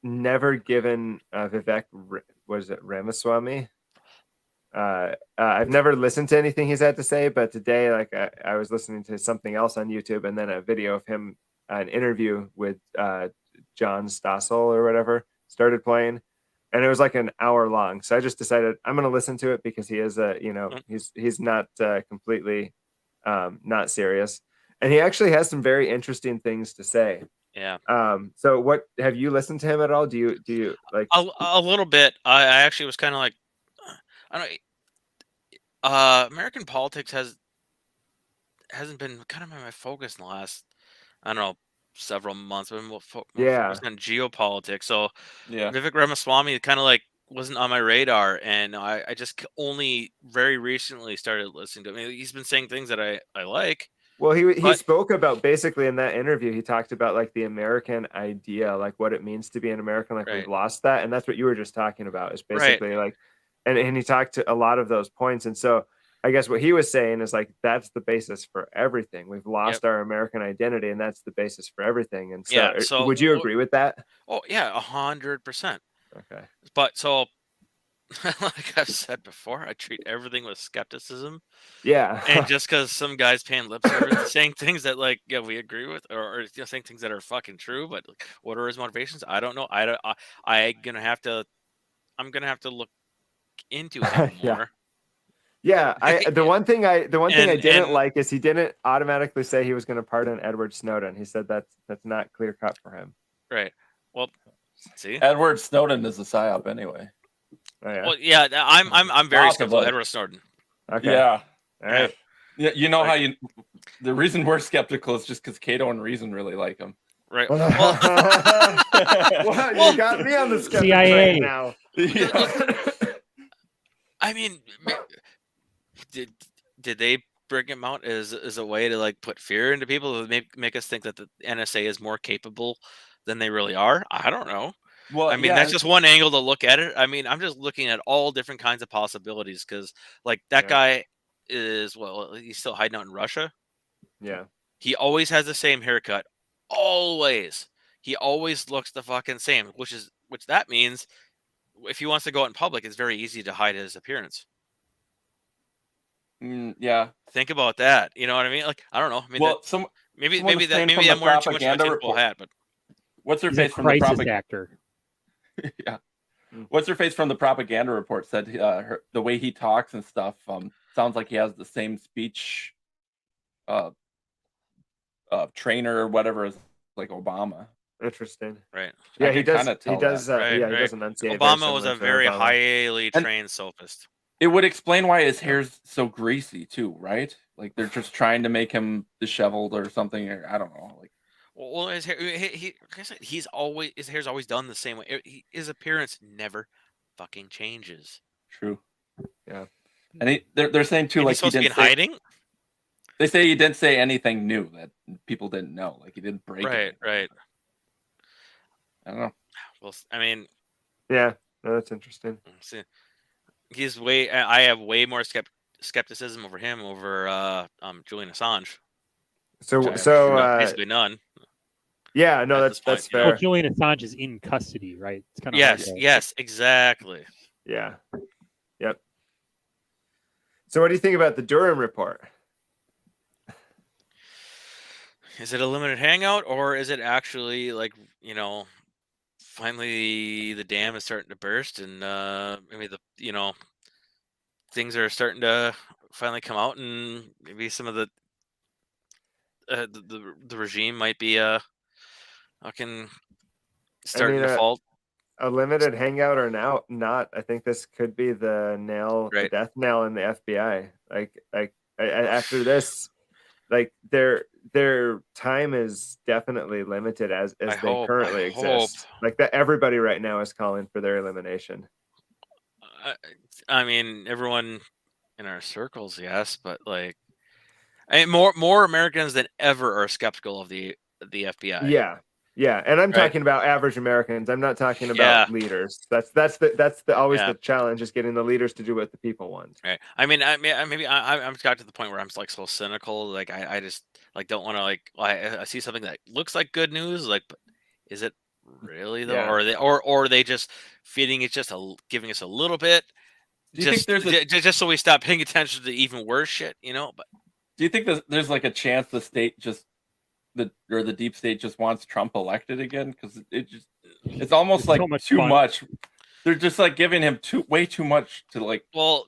never given Vivek Ramaswamy. I've never listened to anything he's had to say, but today, like I was listening to something else on YouTube, and then a video of him, an interview with John Stossel or whatever, started playing, and it was like an hour long. So I just decided I'm going to listen to it because he is he's not completely not serious, and he actually has some very interesting things to say. Yeah. So what have you listened to him at all? Do you like a little bit? I actually was kind of like, I don't know. American politics hasn't been kind of my focus in the last, I don't know, several months. I've been more focused on geopolitics. So Vivek Ramaswamy kind of like wasn't on my radar, and I just only very recently started listening to him. I mean, he's been saying things that I like, Well, he But- spoke about basically in that interview, he talked about like the American idea, like what it means to be an American, like Right. we've lost that. And that's what you were just talking about, is basically like, and he talked to a lot of those points. And so I guess what he was saying is like, that's the basis for everything. We've lost our American identity, and that's the basis for everything. And so, Yeah, so would you agree with that? Oh yeah, 100%. Okay. But so, like I've said before, I treat everything with skepticism. Yeah. And just because some guys paying lip service to saying things that like we agree with, or you know, saying things that are fucking true, but like, what are his motivations? I don't know. I'm gonna have to look into him more. Yeah, the one thing I didn't like is he didn't automatically say he was going to pardon Edward Snowden. He said that's not clear cut for him. Right. Well, see, Edward Snowden is a psyop anyway. Oh, yeah. well, yeah, I'm very skeptical of Edward Snowden. Okay. Yeah. All right. Yeah. You know how the reason we're skeptical is just because Cato and Reason really like him. Right. Well, you got me on the skeptic CIA train now. Yeah. I mean, did they bring him out as a way to like put fear into people, to make us think that the NSA is more capable than they really are? I don't know. Well, I mean, that's just one angle to look at it. I mean, I'm just looking at all different kinds of possibilities, because like that guy is, well, he's still hiding out in Russia. Yeah. He always has the same haircut. Always. He always looks the fucking same, which that means if he wants to go out in public, it's very easy to hide his appearance. Yeah. Think about that. You know what I mean? Like, I don't know. I mean, well, maybe I'm wearing too much of a tinfoil hat, but what's her he's face a from the crisis propaganda? actor. Yeah. What's her face from the propaganda report said the way he talks and stuff sounds like he has the same speech trainer or whatever as like Obama. Interesting. Right. Yeah, he does. Kinda He tell does. that. Yeah, he Right. does enunciate. Obama was a very Obama. highly trained sophist. It would explain why his hair's so greasy too, right? Like they're just trying to make him disheveled or something. Or I don't know. Like, well, his hair, like I said, his hair's always done the same way. His appearance never fucking changes. true. Yeah. And they're saying too, Maybe like he's supposed he to be in didn't say, hiding. they say he didn't say anything new that people didn't know. Like he didn't break it. Right. I don't know. Well, I mean, Yeah, no, that's interesting. see, I have way more skepticism over him over Julian Assange. So Basically none. Yeah, no, that's fair. Well, Julian Assange is in custody, right? It's kind of yes, exactly. Yeah. Yep. So what do you think about the Durham report? Is it a limited hangout, or is it actually like, finally the dam is starting to burst, and maybe things are starting to finally come out, and maybe some of the regime might be fucking starting to fall. A limited hangout or not? I think this could be the death nail in the FBI. Like after this, like their time is definitely limited as they currently exist. Like that, everybody right now is calling for their elimination. I mean, everyone in our circles, yes, but like, I mean, more Americans than ever are skeptical of the FBI. Yeah, and I'm talking about average Americans. I'm not talking about leaders. That's always the challenge, is getting the leaders to do what the people want. Right. I mean, maybe I'm got to the point where I'm like so cynical. Like I just like don't want to like. I see something that looks like good news. Like, but is it really though? Yeah. Or are they just feeding it, giving us a little bit? Do you think there's just so we stop paying attention to even worse shit? But do you think there's like a chance the state the deep state just wants Trump elected again? Because it's almost like too much. They're just like giving him way too much to like. Well,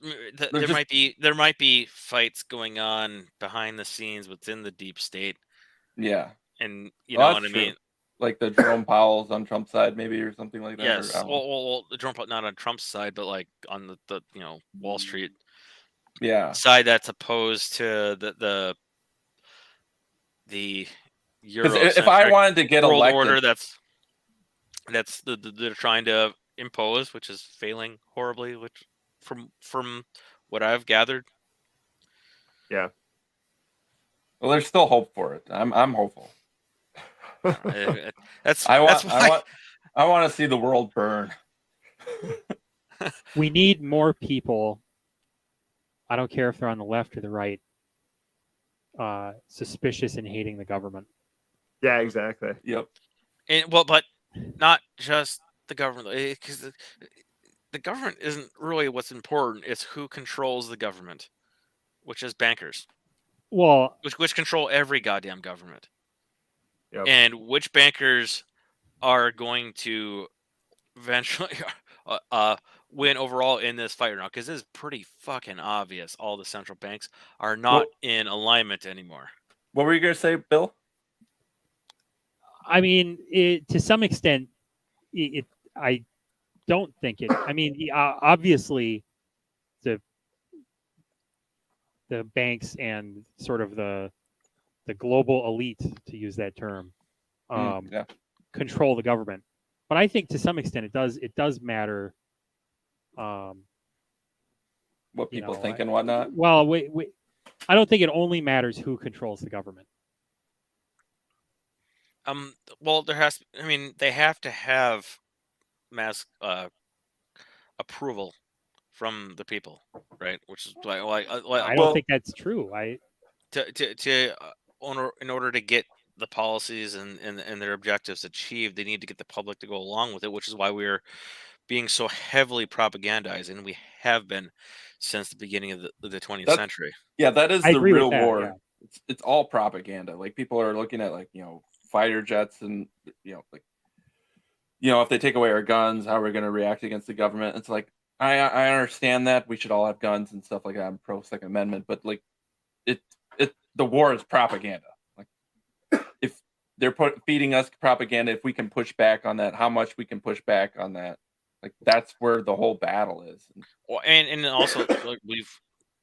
there might be fights going on behind the scenes within the deep state. Yeah, and you know what I mean. Like the Jerome Powell's on Trump's side, maybe, or something like that. Yes. Well, the Jerome Powell, not on Trump's side, but like on the Wall Street. Yeah. Side that's opposed to the Euro. If I wanted to get world elected, order that's they're trying to impose, which is failing horribly, which from what I've gathered. Yeah. Well, there's still hope for it. I'm hopeful. That's I why want to see the world burn. We need more people. I don't care if they're on the left or the right, suspicious and hating the government. Yeah, exactly. Yep. but not just the government, because the government isn't really what's important. It's who controls the government, which is bankers. Well, which control every goddamn government. Yep. And which bankers are going to eventually win overall in this fight right now? Because it's pretty fucking obvious all the central banks are not in alignment anymore. What were you gonna say, Bill? I mean, to some extent, I don't think it. I mean, obviously, the banks and sort of the global elite, to use that term, Yeah. control the government. But I think to some extent it does matter. What people think and whatnot. Well, I don't think it only matters who controls the government. Well, they have to have mass approval from the people, right? Which is I don't think that's true. In order to get the policies and their objectives achieved, they need to get the public to go along with it, which is why we're being so heavily propagandized, and we have been since the beginning of the 20th century. Yeah, that is I the agree with real that, war. yeah. It's all propaganda. Like people are looking at fighter jets and if they take away our guns, how we're going to react against the government. It's like I understand that we should all have guns and stuff like that. I'm pro Second Amendment, but like the war is propaganda. Like if they're feeding us propaganda, if we can push back on that, how much we can push back on that, like that's where the whole battle is. Well, and also like we've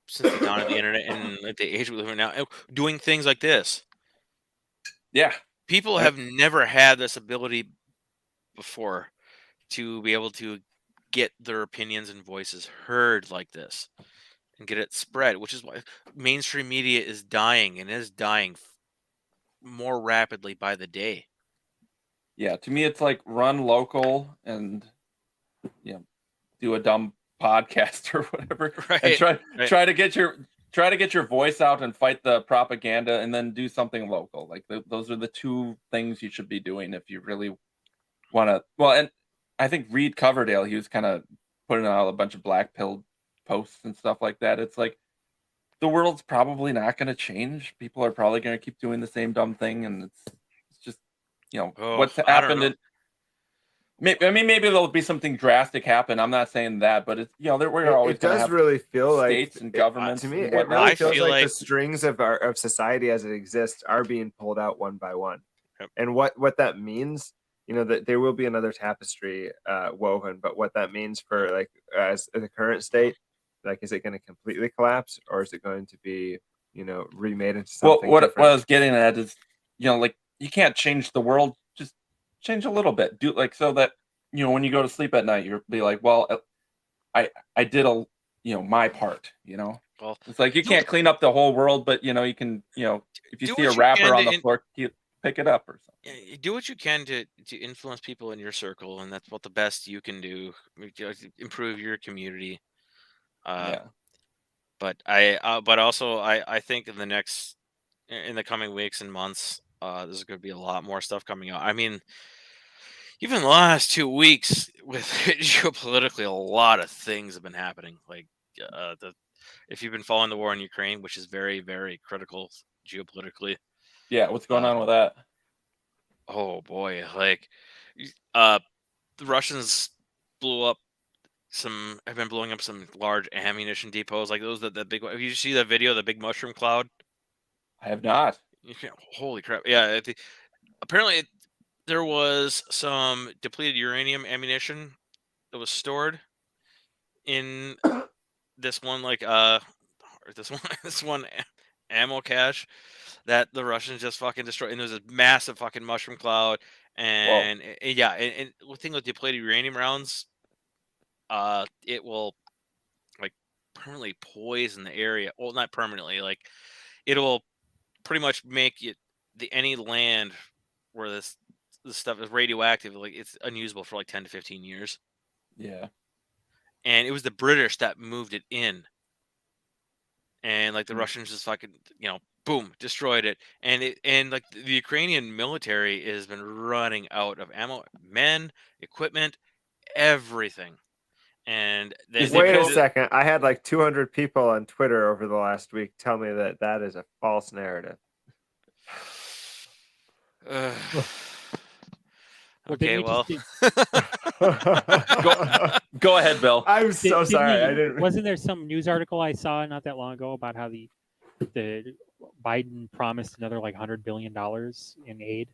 since the dawn of the internet and at the age we live in now, doing things like this. Yeah, people have never had this ability before to be able to get their opinions and voices heard like this and get it spread, which is why mainstream media is dying and is dying more rapidly by the day. Yeah, to me it's like run local and do a dumb podcast or whatever, right? And try to get your voice out and fight the propaganda, and then do something local. Like those are the two things you should be doing if you really want to. Well, and I think Reed Coverdale, he was kind of putting out a bunch of black pill posts and stuff like that. It's like the world's probably not going to change. People are probably going to keep doing the same dumb thing, and it's just what's happened. Maybe there'll be something drastic happen. I'm not saying that, but it's we're always going to have really feel states like and governments. To me, and it really feels feel like the strings of society as it exists are being pulled out one by one. Yep. And what that means, that there will be another tapestry woven, but what that means for like as the current state, like is it going to completely collapse, or is it going to be remade into something different? What I was getting at is like you can't change the world, just change a little bit, do like so that when you go to sleep at night you'll be like, well, I did my part. Well, it's like you can't clean up the whole world, but you can if you see a wrapper on the floor, you pick it up or something. Do what you can to influence people in your circle, and that's what the best you can do. Improve your community. But I think in the coming weeks and months, there's going to be a lot more stuff coming out. I mean, even the last 2 weeks with geopolitically, a lot of things have been happening. Like if you've been following the war in Ukraine, which is very, very critical geopolitically. Yeah, what's going on with that? Oh boy, like the Russians have been blowing up some large ammunition depots, like those that big. Have you see that video of the big mushroom cloud? I have not. Holy crap! Yeah, apparently there was some depleted uranium ammunition that was stored in this one this one ammo cache that the Russians just fucking destroyed, and there's a massive fucking mushroom cloud, and the thing with depleted uranium rounds, it will like permanently poison the area. Well, not permanently, like it'll pretty much make it any land where this stuff is radioactive, like it's unusable for like 10 to 15 years. Yeah. And it was the British that moved it in. And like the Russians just fucking, boom, destroyed it. And like the Ukrainian military has been running out of ammo, men, equipment, everything. And wait a second. I had like 200 people on Twitter over the last week tell me that is a false narrative. Okay, well. Go ahead, Bill. I'm so sorry. Wasn't there some news article I saw not that long ago about how the Biden promised another like $100 billion in aid?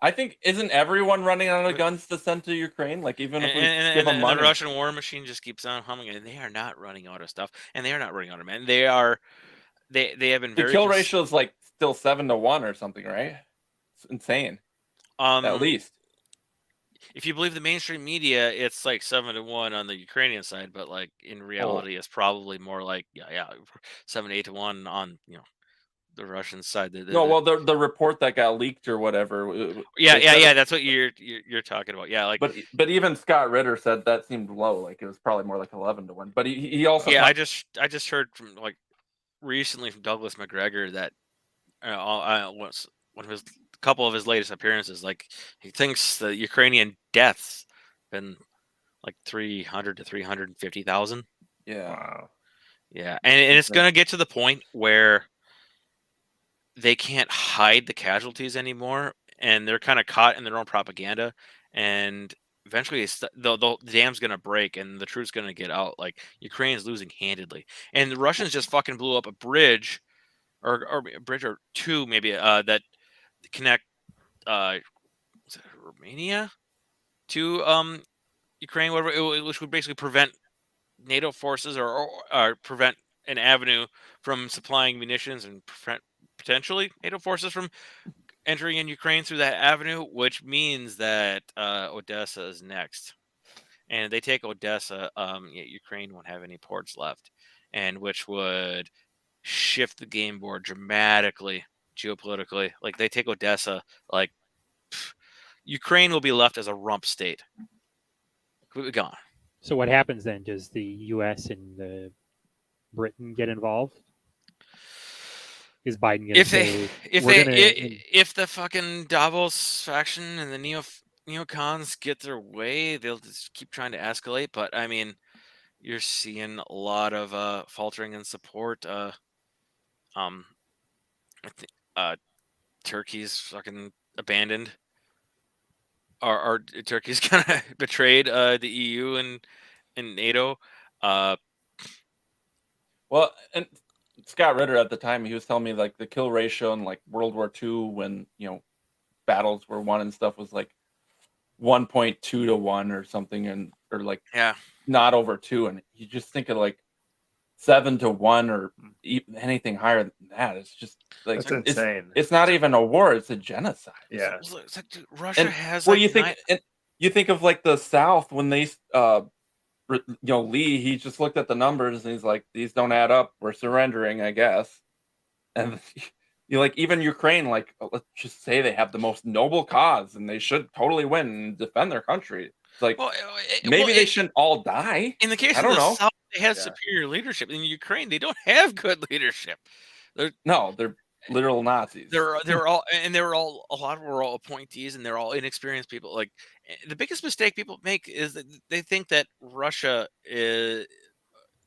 I think isn't everyone running out of guns to send to Ukraine? Like even if we give them money, the Russian war machine just keeps on humming, and they are not running out of stuff, and they are not running out of men. They have been the kill ratio is like still 7 to 1 or something, right? It's insane. At least. If you believe the mainstream media, it's like 7 to 1 on the Ukrainian side, but like in reality, it's probably more like 7 to 8 to 1 on the Russian side. Well, the report that got leaked or whatever. Yeah. That's what you're talking about. Yeah, like but even Scott Ritter said that seemed low. Like it was probably more like 11 to 1. But he also I just heard from like recently from Douglas McGregor that one of his couple of his latest appearances, like he thinks the Ukrainian deaths been like 300 to 350,000. Yeah. Wow. Yeah, and it's gonna get to the point where they can't hide the casualties anymore, and they're kind of caught in their own propaganda, and eventually the dam's gonna break and the truth's gonna get out. Like Ukraine's losing handedly, and the Russians just fucking blew up a bridge or a bridge or two maybe that connect was it Romania to Ukraine, whatever, which would basically prevent NATO forces or prevent an avenue from supplying munitions and prevent potentially NATO forces from entering in Ukraine through that avenue, which means that Odessa is next. And if they take Odessa, Ukraine won't have any ports left, and which would shift the game board dramatically geopolitically. Like they take Odessa, like Ukraine will be left as a rump state, completely gone. So what happens then? Does the U.S. and Britain get involved? Is Biden going to say if the fucking Davos faction and the neocons get their way, they'll just keep trying to escalate. But I mean, you're seeing a lot of faltering in support. Turkey's fucking abandoned. Our Turkey's kind of betrayed the EU and NATO. Well, and Scott Ritter at the time, he was telling me like the kill ratio in like World War II when battles were won and stuff was like 1.2 to 1 or something, or like not over 2, and you just think of like 7 to 1 or anything higher than that. It's just like that's insane. It's not even a war; it's a genocide. Yeah. It's like, dude, Russia has. Well, you think of like the South when they Lee, he just looked at the numbers and he's like, these don't add up. We're surrendering, I guess. And like even Ukraine, like let's just say they have the most noble cause and they should totally win and defend their country. It's like maybe they shouldn't all die. In the case of the South, they have superior leadership. In Ukraine, they don't have good leadership. They're literal Nazis. They're all a lot of them were all appointees and they're all inexperienced people. Like the biggest mistake people make is that they think that Russia is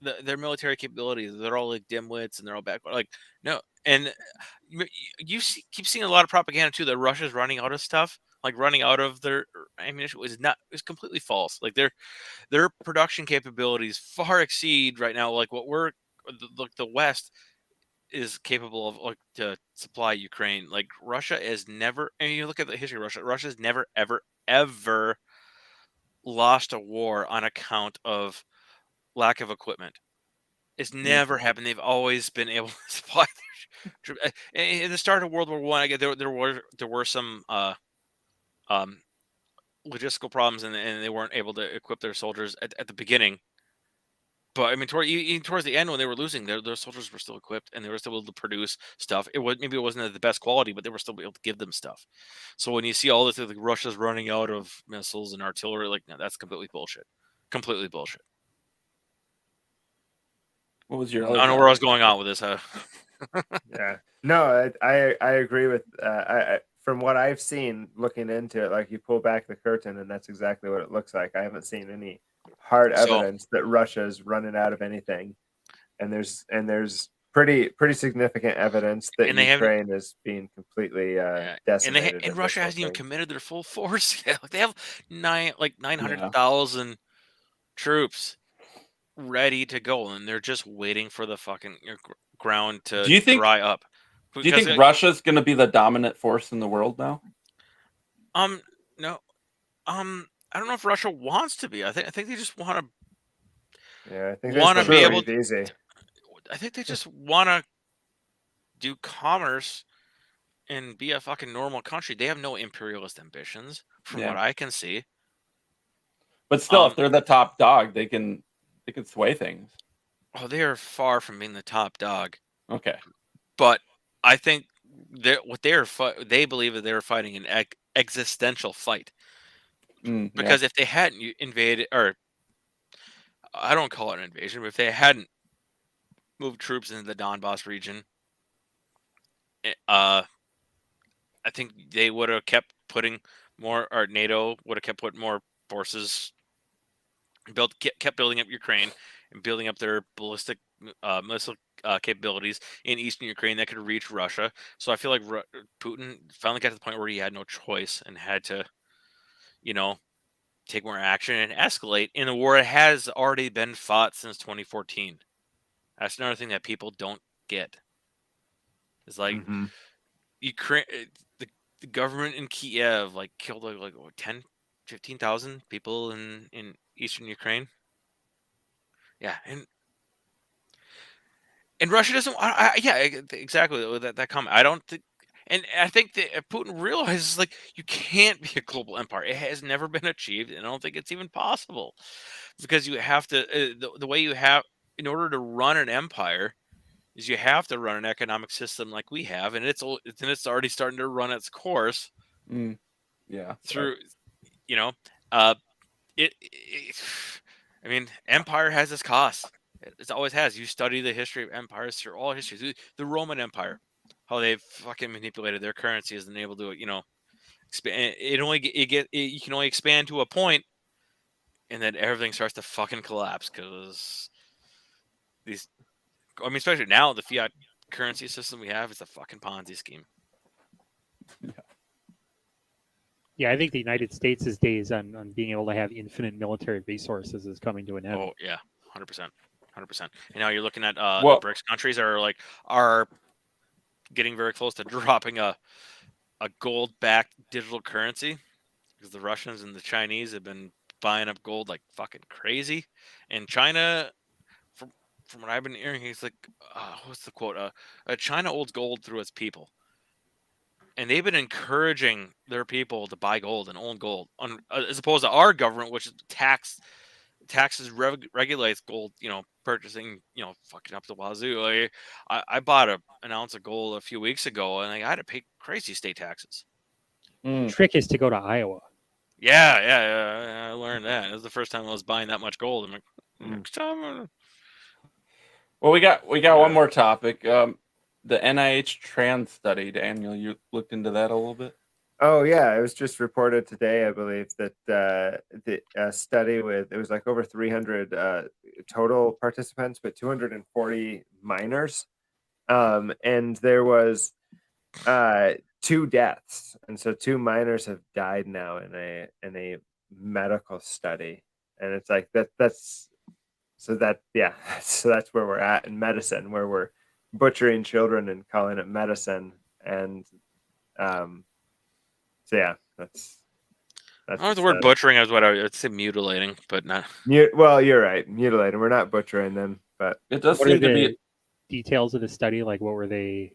their military capabilities. They're all like dimwits and they're all backward. Like no, and keep seeing a lot of propaganda too that Russia's running out of stuff, like running out of their ammunition is completely false. Like their production capabilities far exceed right now like what we're the West is capable of like to supply Ukraine. Like Russia is never, and you look at the history of Russia's never ever lost a war on account of lack of equipment. It's never happened. They've always been able to supply in the start of World War One. I guess there were some logistical problems and they weren't able to equip their soldiers at the beginning. But I mean, towards the end when they were losing, their soldiers were still equipped and they were still able to produce stuff. Maybe it wasn't at the best quality, but they were still able to give them stuff. So when you see all this, like Russia's running out of missiles and artillery, like no, that's completely bullshit. Completely bullshit. What was your? I don't know where I was going on with this. Yeah, no, I agree with. From what I've seen looking into it, like you pull back the curtain and that's exactly what it looks like. I haven't seen any hard evidence that Russia's running out of anything, and there's pretty significant evidence that Ukraine is being completely decimated. And Russia hasn't even committed their full force yet. Like they have 900,000 troops ready to go, and they're just waiting for the fucking ground to dry up. Do you think Russia's going to be the dominant force in the world now? No. I don't know if Russia wants to be. I think they just want to. Yeah, I think want to be able to. Easy. I think they just want to do commerce and be a fucking normal country. They have no imperialist ambitions, from what I can see. But still, if they're the top dog, they can sway things. Oh, they are far from being the top dog. Okay, but I think they believe that they're fighting an existential fight. Because if they hadn't invaded, or I don't call it an invasion, but if they hadn't moved troops into the Donbass region, I think they would have kept putting more, or NATO would have kept putting more forces, kept building up Ukraine and building up their ballistic missile capabilities in eastern Ukraine that could reach Russia. So I feel like Putin finally got to the point where he had no choice and had to, take more action and escalate in a war that has already been fought since 2014. That's another thing that people don't get. It's like Ukraine, the government in Kiev killed like 10, 15,000 people in eastern Ukraine. Yeah, and Russia doesn't. Yeah, exactly that comment. I don't think. And I think that Putin realizes you can't be a global empire. It has never been achieved, and I don't think it's even possible, because you have to the way you have in order to run an empire is you have to run an economic system like we have, and it's already starting to run its course. Yeah. Through, I mean, empire has its costs. It always has. You study the history of empires through all histories. The Roman Empire, how they fucking manipulated their currencies and able to, expand. You can only expand to a point, and then everything starts to fucking collapse because especially now, the fiat currency system we have is a fucking Ponzi scheme. Yeah, I think the United States' days on being able to have infinite military resources is coming to an end. Oh yeah, 100%. 100%. And now you're looking at the BRICS countries are getting very close to dropping a gold-backed digital currency, because the Russians and the Chinese have been buying up gold like fucking crazy. And China, from what I've been hearing, he's like, what's the quote? China holds gold through its people. And they've been encouraging their people to buy gold and own gold, as opposed to our government, which taxes regulates gold, purchasing, fucking up the wazoo. I bought an ounce of gold a few weeks ago, and I had to pay crazy state taxes. The trick is to go to Iowa. Yeah, I learned that. It was the first time I was buying that much gold. I'm like, next time. Well, we got one more topic. The NIH trans study. Daniel, you looked into that a little bit? Oh yeah, it was just reported today, I believe, that the study it was like over 300 total participants, but 240 minors, and there was 2 deaths, and so 2 minors have died now in a medical study, and it's like that's where we're at in medicine, where we're butchering children and calling it medicine, and so yeah, that's I don't know the word butchering is what I'd say mutilating, but not. Well, you're right, mutilating. We're not butchering them, but it does seem to be details of the study. Like, what were they?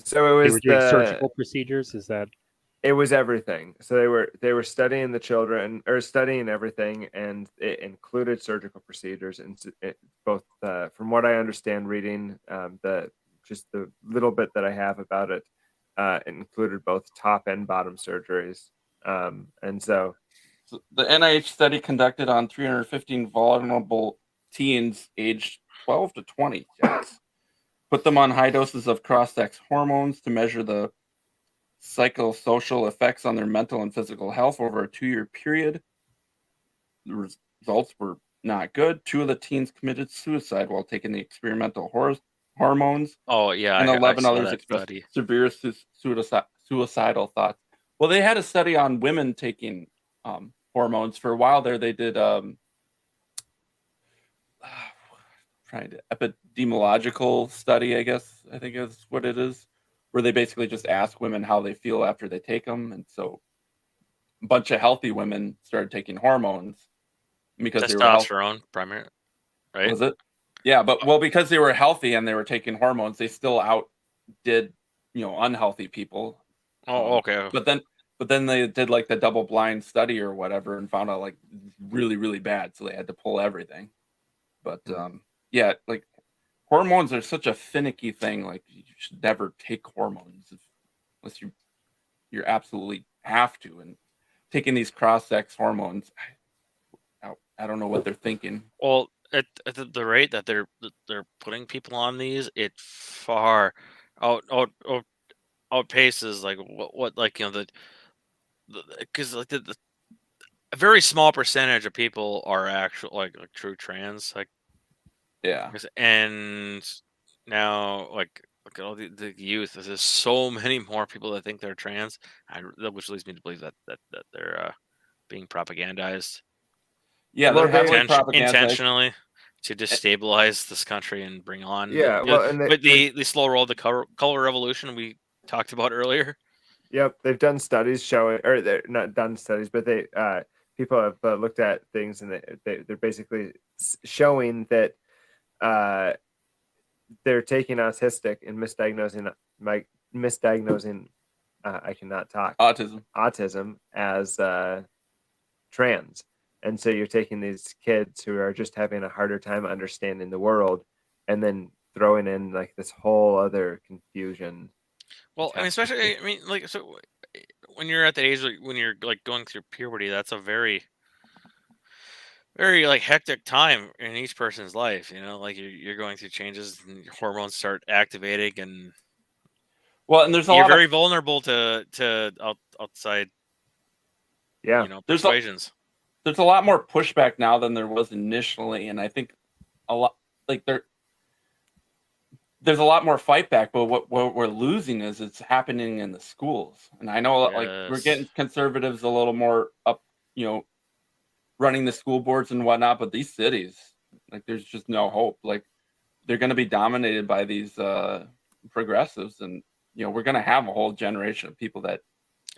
So it was they were doing surgical procedures. Is that? It was everything. So they were studying the children or studying everything, and it included surgical procedures. And both, from what I understand, reading just the little bit that I have about it, it included both top and bottom surgeries. And so the NIH study conducted on 315 vulnerable teens aged 12 to 20. Yes. Put them on high doses of cross-sex hormones to measure the psychosocial effects on their mental and physical health over a 2-year period. The results were not good. 2 of the teens committed suicide while taking the experimental hormones. Oh yeah, and 11 I saw others that expressed study. severe suicidal thoughts. Well, they had a study on women taking hormones. For a while there. They did epidemiological study, I think is what it is, where they basically just ask women how they feel after they take them. And so a bunch of healthy women started taking hormones because they were healthy. Testosterone, primary, right? Was it? Yeah, but because they were healthy and they were taking hormones, they still outdid, unhealthy people. Oh, okay. But then they did like the double blind study or whatever and found out like really, really bad. So they had to pull everything. But yeah, like hormones are such a finicky thing. Like you should never take hormones unless you absolutely have to. And taking these cross-sex hormones, I don't know what they're thinking. Well, at the rate that they're putting people on these, it far outpaces like what like the because like the a very small percentage of people are actual like true trans, like Yeah. and now like look at all the youth. There's just so many more people that think they're trans, which leads me to believe that they're being propagandized. Yeah, Well, they're heavily intentionally to destabilize this country and bring on the slow roll, the color revolution we talked about earlier. Yep, they've done studies showing, or they're not done studies, but they people have looked at things, and they're basically showing that they're taking autistic and misdiagnosing I cannot talk autism as trans. And so you're taking these kids who are just having a harder time understanding the world and then throwing in like this whole other confusion. Well, I mean, especially, like, so when you're at the age, when you're like going through puberty, that's a very, very like hectic time in each person's life. Like you're going through changes and your hormones start activating, and you're very vulnerable to outside. Yeah, persuasions. There's a lot more pushback now than there was initially, and I think a lot like there's a lot more fight back. But what we're losing is it's happening in the schools, and I know like we're getting conservatives a little more up, running the school boards and whatnot. But these cities, like, there's just no hope. Like they're going to be dominated by these progressives, and we're going to have a whole generation of people that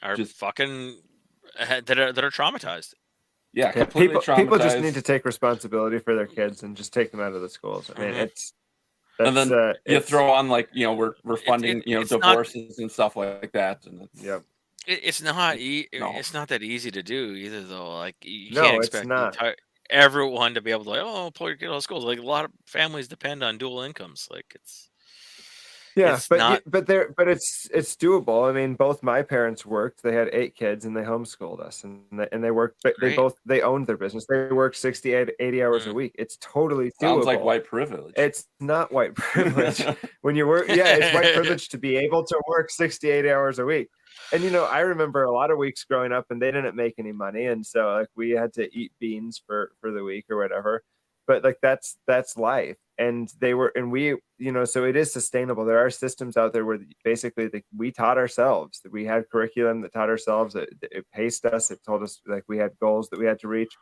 are just fucking that are traumatized. Yeah, completely traumatized. People just need to take responsibility for their kids and just take them out of the schools. I mean, and then you throw on like we're funding divorces and stuff like that, and it's not it's not that easy to do either though. Like you no, can't expect everyone to be able to pull your kid out of schools. Like a lot of families depend on dual incomes. Like it's but it's doable. I mean, both my parents worked. They had 8 kids and they homeschooled us, and they worked. But they owned their business. They worked 60, 80 hours a week. It's totally doable. Sounds like white privilege. It's not white privilege when you work. Yeah, it's white privilege to be able to work 60, 80 hours a week. And I remember a lot of weeks growing up, and they didn't make any money, and so like we had to eat beans for the week or whatever. But like that's life. And we, so it is sustainable. There are systems out there where basically we taught ourselves, that we had curriculum that taught ourselves, it paced us. It told us like we had goals that we had to reach.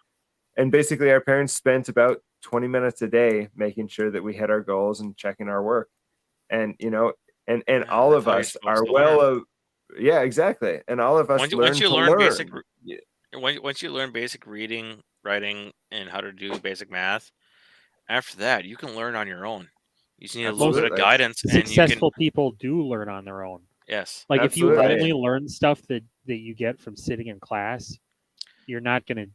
And basically our parents spent about 20 minutes a day making sure that we had our goals and checking our work. And, and all of us are yeah, exactly. And all of us once you learn basic reading, writing, and how to do basic math, after that, you can learn on your own. You just need a little bit of guidance. Successful people do learn on their own. Yes. Like Absolutely. if you only learn stuff that you get from sitting in class, you're not going to.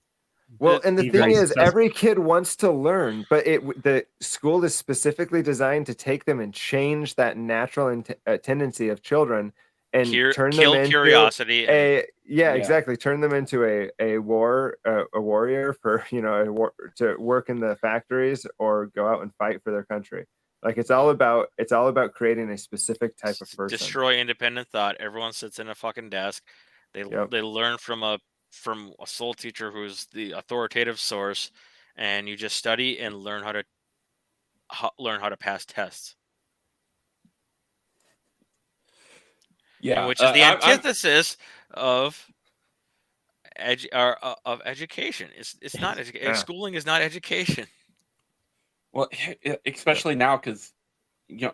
Well, and the be thing very is, successful. every kid wants to learn, but the school is specifically designed to take them and change that natural tendency of children and turn them Kill into curiosity. exactly. Turn them into a warrior for to work in the factories or go out and fight for their country. Like it's all about creating a specific type of person. Destroy independent thought. Everyone sits in a fucking desk. They learn from a sole teacher who's the authoritative source, and you just study and learn how to pass tests. Yeah, which is the antithesis of education. It's not schooling is not education. Well, especially now because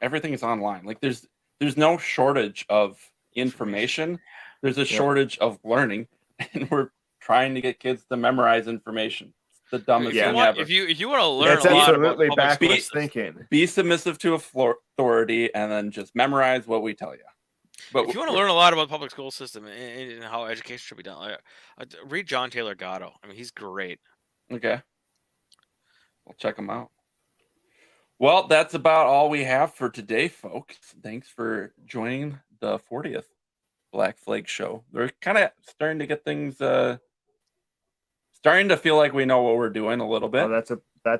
everything is online. Like there's no shortage of information. There's a shortage of learning, and we're trying to get kids to memorize information. It's the dumbest thing ever. If you want to learn That's a lot absolutely about backwards thinking. Be submissive to authority, and then just memorize what we tell you. But if you want to learn a lot about the public school system and how education should be done, read John Taylor Gatto. I mean, he's great. Okay, we'll check him out. Well, that's about all we have for today, folks. Thanks for joining the 40th Black Flag show. We're kind of starting to get things starting to feel like we know what we're doing a little bit. Oh,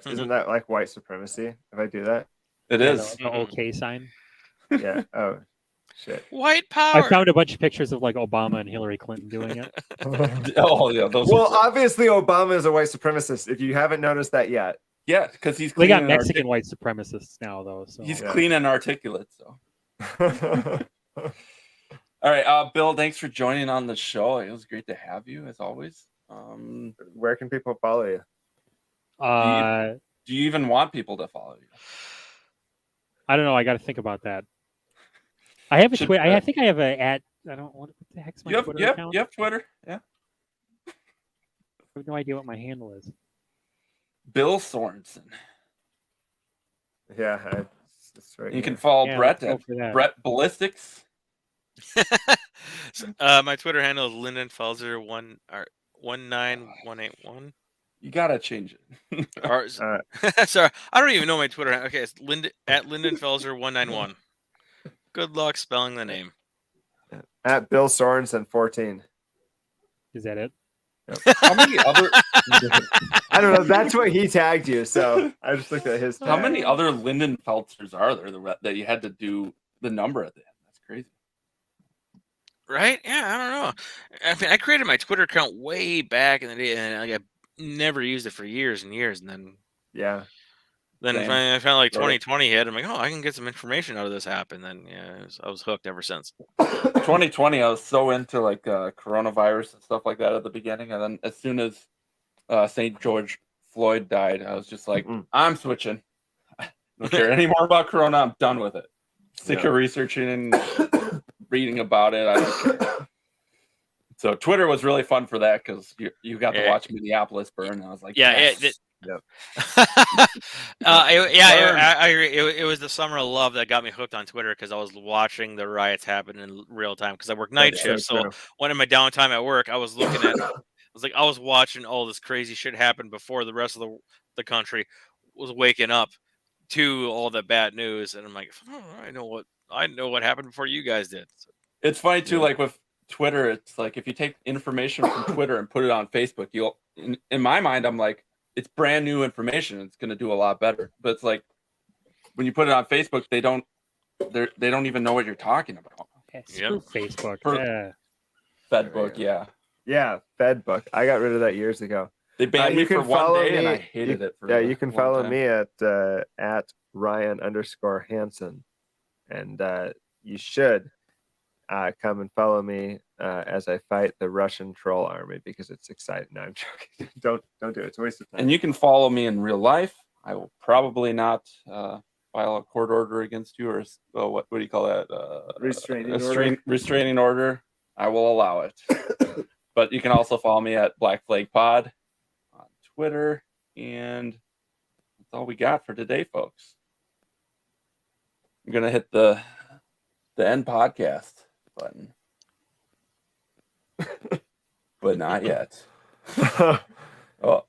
isn't that like white supremacy if I do that? It is. The OK sign. Yeah. Oh, shit. White power. I found a bunch of pictures of like Obama and Hillary Clinton doing it. Oh, yeah. Well, obviously Obama is a white supremacist. If you haven't noticed that yet. Yeah, because he's they got Mexican white supremacists now, though. So he's clean and articulate. So. All right, Bill. Thanks for joining on the show. It was great to have you, as always. Where can people follow you? Do you even want people to follow you? I don't know. I got to think about that. I have a Twitter. I think I have a at. I don't. What the heck's my Twitter account? You have Twitter. Yeah. I have no idea what my handle is. Bill Sorenson. Yeah, that's right. You can follow Brett at Brett Ballistics. My Twitter handle is Lyndon Felser 19181. You gotta change it. Sorry, I don't even know my Twitter handle. Okay, it's at Lyndon Felser 191. Good luck spelling the name. At Bill Sorenson 14. Is that it? Yep. How many other? I don't know. That's what he tagged you. So I just looked at his tag. How many other Lyndon Feltzers are there that you had to do the number at the end? That's crazy. Right? Yeah, I don't know. I mean, I created my Twitter account way back in the day, and I never used it for years and years. And then I found like 2020 hit. I'm like, oh, I can get some information out of this app, and then I was hooked ever since. 2020, I was so into like coronavirus and stuff like that at the beginning, and then as soon as St. George Floyd died, I was just like, I'm switching. I don't care any more about Corona. I'm done with it. Sick of researching and reading about it. I don't care. So Twitter was really fun for that because you got to watch Minneapolis burn. And I was like, yes. I agree. It was the summer of love that got me hooked on Twitter because I was watching the riots happen in real time because I work night shifts. So when in my downtime at work, I was looking at, I was watching all this crazy shit happen before the rest of the country was waking up to all the bad news, and I'm like, I know what happened before you guys did. So, it's funny too, like with Twitter, it's like if you take information from Twitter and put it on Facebook, you'll in my mind, I'm like, it's brand new information. It's going to do a lot better. But it's like when you put it on Facebook, they don't even know what you're talking about. Screw Facebook. Fedbook, yeah, Fedbook. I got rid of that years ago. They banned me for one day, and I hated it. You can follow me at Ryan_Hansen, and you should come and follow me as I fight the Russian troll army because it's exciting. No, I'm joking. Don't do it. It's a waste of time. And you can follow me in real life. I will probably not file a court order against you, or what do you call that? Restraining order. I will allow it. But you can also follow me at Black Flag Pod on Twitter, and that's all we got for today, folks. I'm gonna hit the end podcast. button. But not yet. Oh,